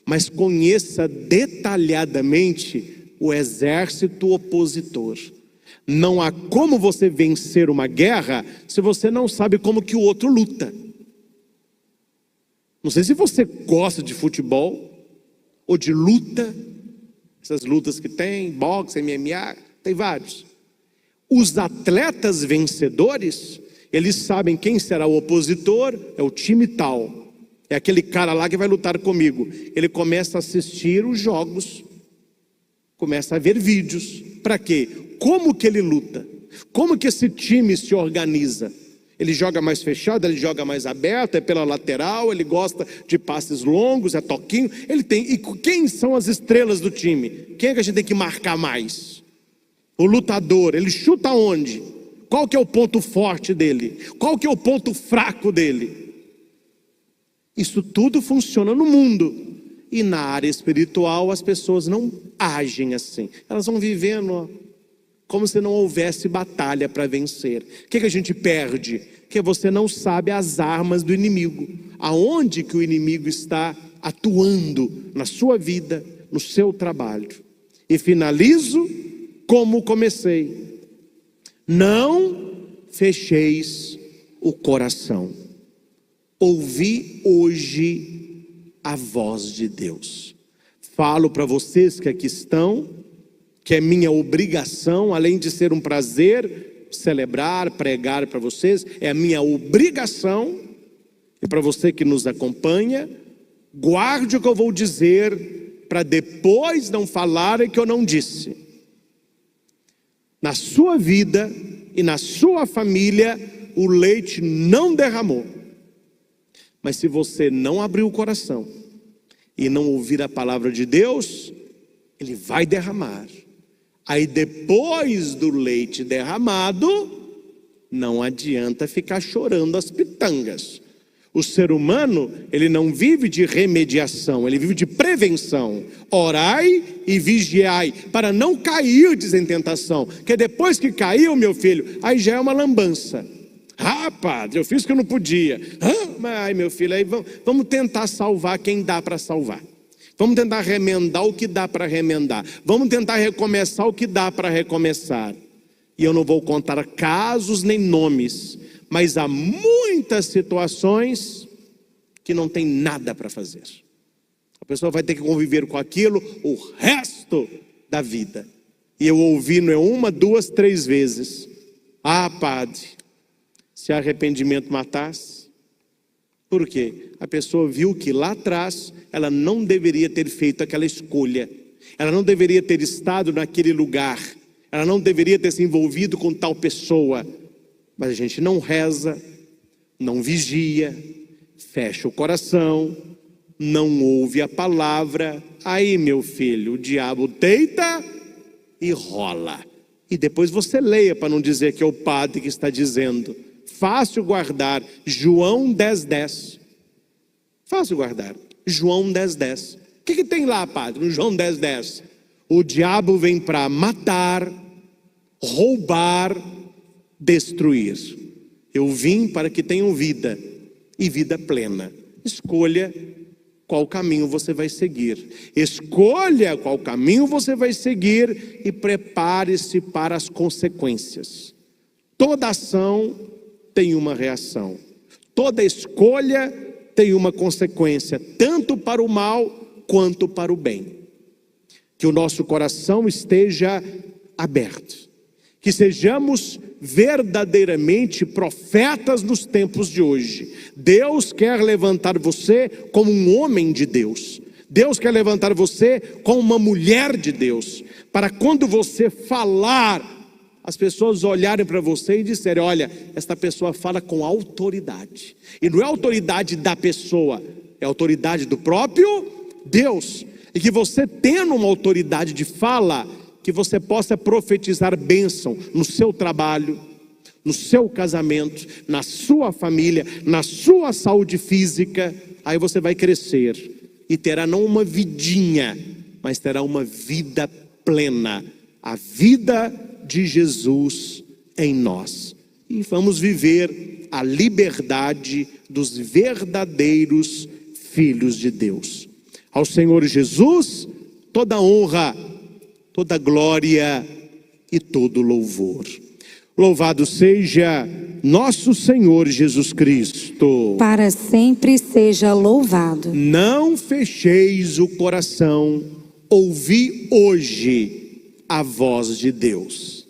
mas conheça detalhadamente o exército opositor. Não há como você vencer uma guerra se você não sabe como que o outro luta. Não sei se você gosta de futebol ou de luta, essas lutas que tem, boxe, MMA, tem vários. Os atletas vencedores, eles sabem quem será o opositor, é o time tal, é aquele cara lá que vai lutar comigo. Ele começa a assistir os jogos, começa a ver vídeos. Para quê? Como que ele luta? Como que esse time se organiza? Ele joga mais fechado, ele joga mais aberto, é pela lateral, ele gosta de passes longos, é toquinho. Ele tem. E quem são as estrelas do time? Quem é que a gente tem que marcar mais? O lutador, ele chuta onde? Qual que é o ponto forte dele? Qual que é o ponto fraco dele? Isso tudo funciona no mundo. E na área espiritual as pessoas não agem assim. Elas vão vivendo como se não houvesse batalha para vencer. O que a gente perde? Que você não sabe as armas do inimigo. Aonde que o inimigo está atuando na sua vida, no seu trabalho. E finalizo como comecei: não fecheis o coração. Ouvi hoje a voz de Deus. Falo para vocês que aqui estão, que é minha obrigação, além de ser um prazer celebrar, pregar para vocês, é a minha obrigação. E para você que nos acompanha, guarde o que eu vou dizer, para depois não falarem que eu não disse. Na sua vida e na sua família, o leite não derramou. Mas se você não abrir o coração e não ouvir a palavra de Deus, ele vai derramar. Aí depois do leite derramado, não adianta ficar chorando as pitangas. O ser humano, ele não vive de remediação, ele vive de prevenção. Orai e vigiai, para não cair em tentação. Porque depois que caiu, meu filho, aí já é uma lambança. Ah, padre, eu fiz o que eu não podia. Ai, meu filho, aí vamos tentar salvar quem dá para salvar. Vamos tentar remendar o que dá para remendar. Vamos tentar recomeçar o que dá para recomeçar. E eu não vou contar casos nem nomes, mas há muitas situações que não tem nada para fazer. A pessoa vai ter que conviver com aquilo o resto da vida. E eu ouvi não é uma, duas, três vezes: ah, padre, se arrependimento matasse. Por quê? A pessoa viu que lá atrás ela não deveria ter feito aquela escolha. Ela não deveria ter estado naquele lugar. Ela não deveria ter se envolvido com tal pessoa. Mas a gente não reza, não vigia, fecha o coração, não ouve a palavra. Aí, meu filho, o diabo deita e rola. E depois você leia para não dizer que é o padre que está dizendo. Fácil guardar João 10:10. Fácil guardar João 10:10. O que tem lá, padre, no João 10:10? O diabo vem para matar, roubar, destruir. Eu vim para que tenham vida, e vida plena. Escolha qual caminho você vai seguir. Escolha qual caminho você vai seguir e prepare-se para as consequências. Toda ação tem uma reação. Toda escolha tem uma consequência, tanto para o mal quanto para o bem. Que o nosso coração esteja aberto. Que sejamos verdadeiramente profetas nos tempos de hoje. Deus quer levantar você como um homem de Deus. Deus quer levantar você como uma mulher de Deus. Para quando você falar, as pessoas olharem para você e disserem: olha, esta pessoa fala com autoridade. E não é autoridade da pessoa, é autoridade do próprio Deus. E que você, tendo uma autoridade de fala, que você possa profetizar bênção no seu trabalho, no seu casamento, na sua família, na sua saúde física. Aí você vai crescer e terá não uma vidinha, mas terá uma vida plena. A vida de Jesus em nós. E vamos viver a liberdade dos verdadeiros filhos de Deus. Ao Senhor Jesus, toda honra, toda glória e todo louvor. Louvado seja nosso Senhor Jesus Cristo. Para sempre seja louvado. Não fecheis o coração, ouvi hoje a voz de Deus.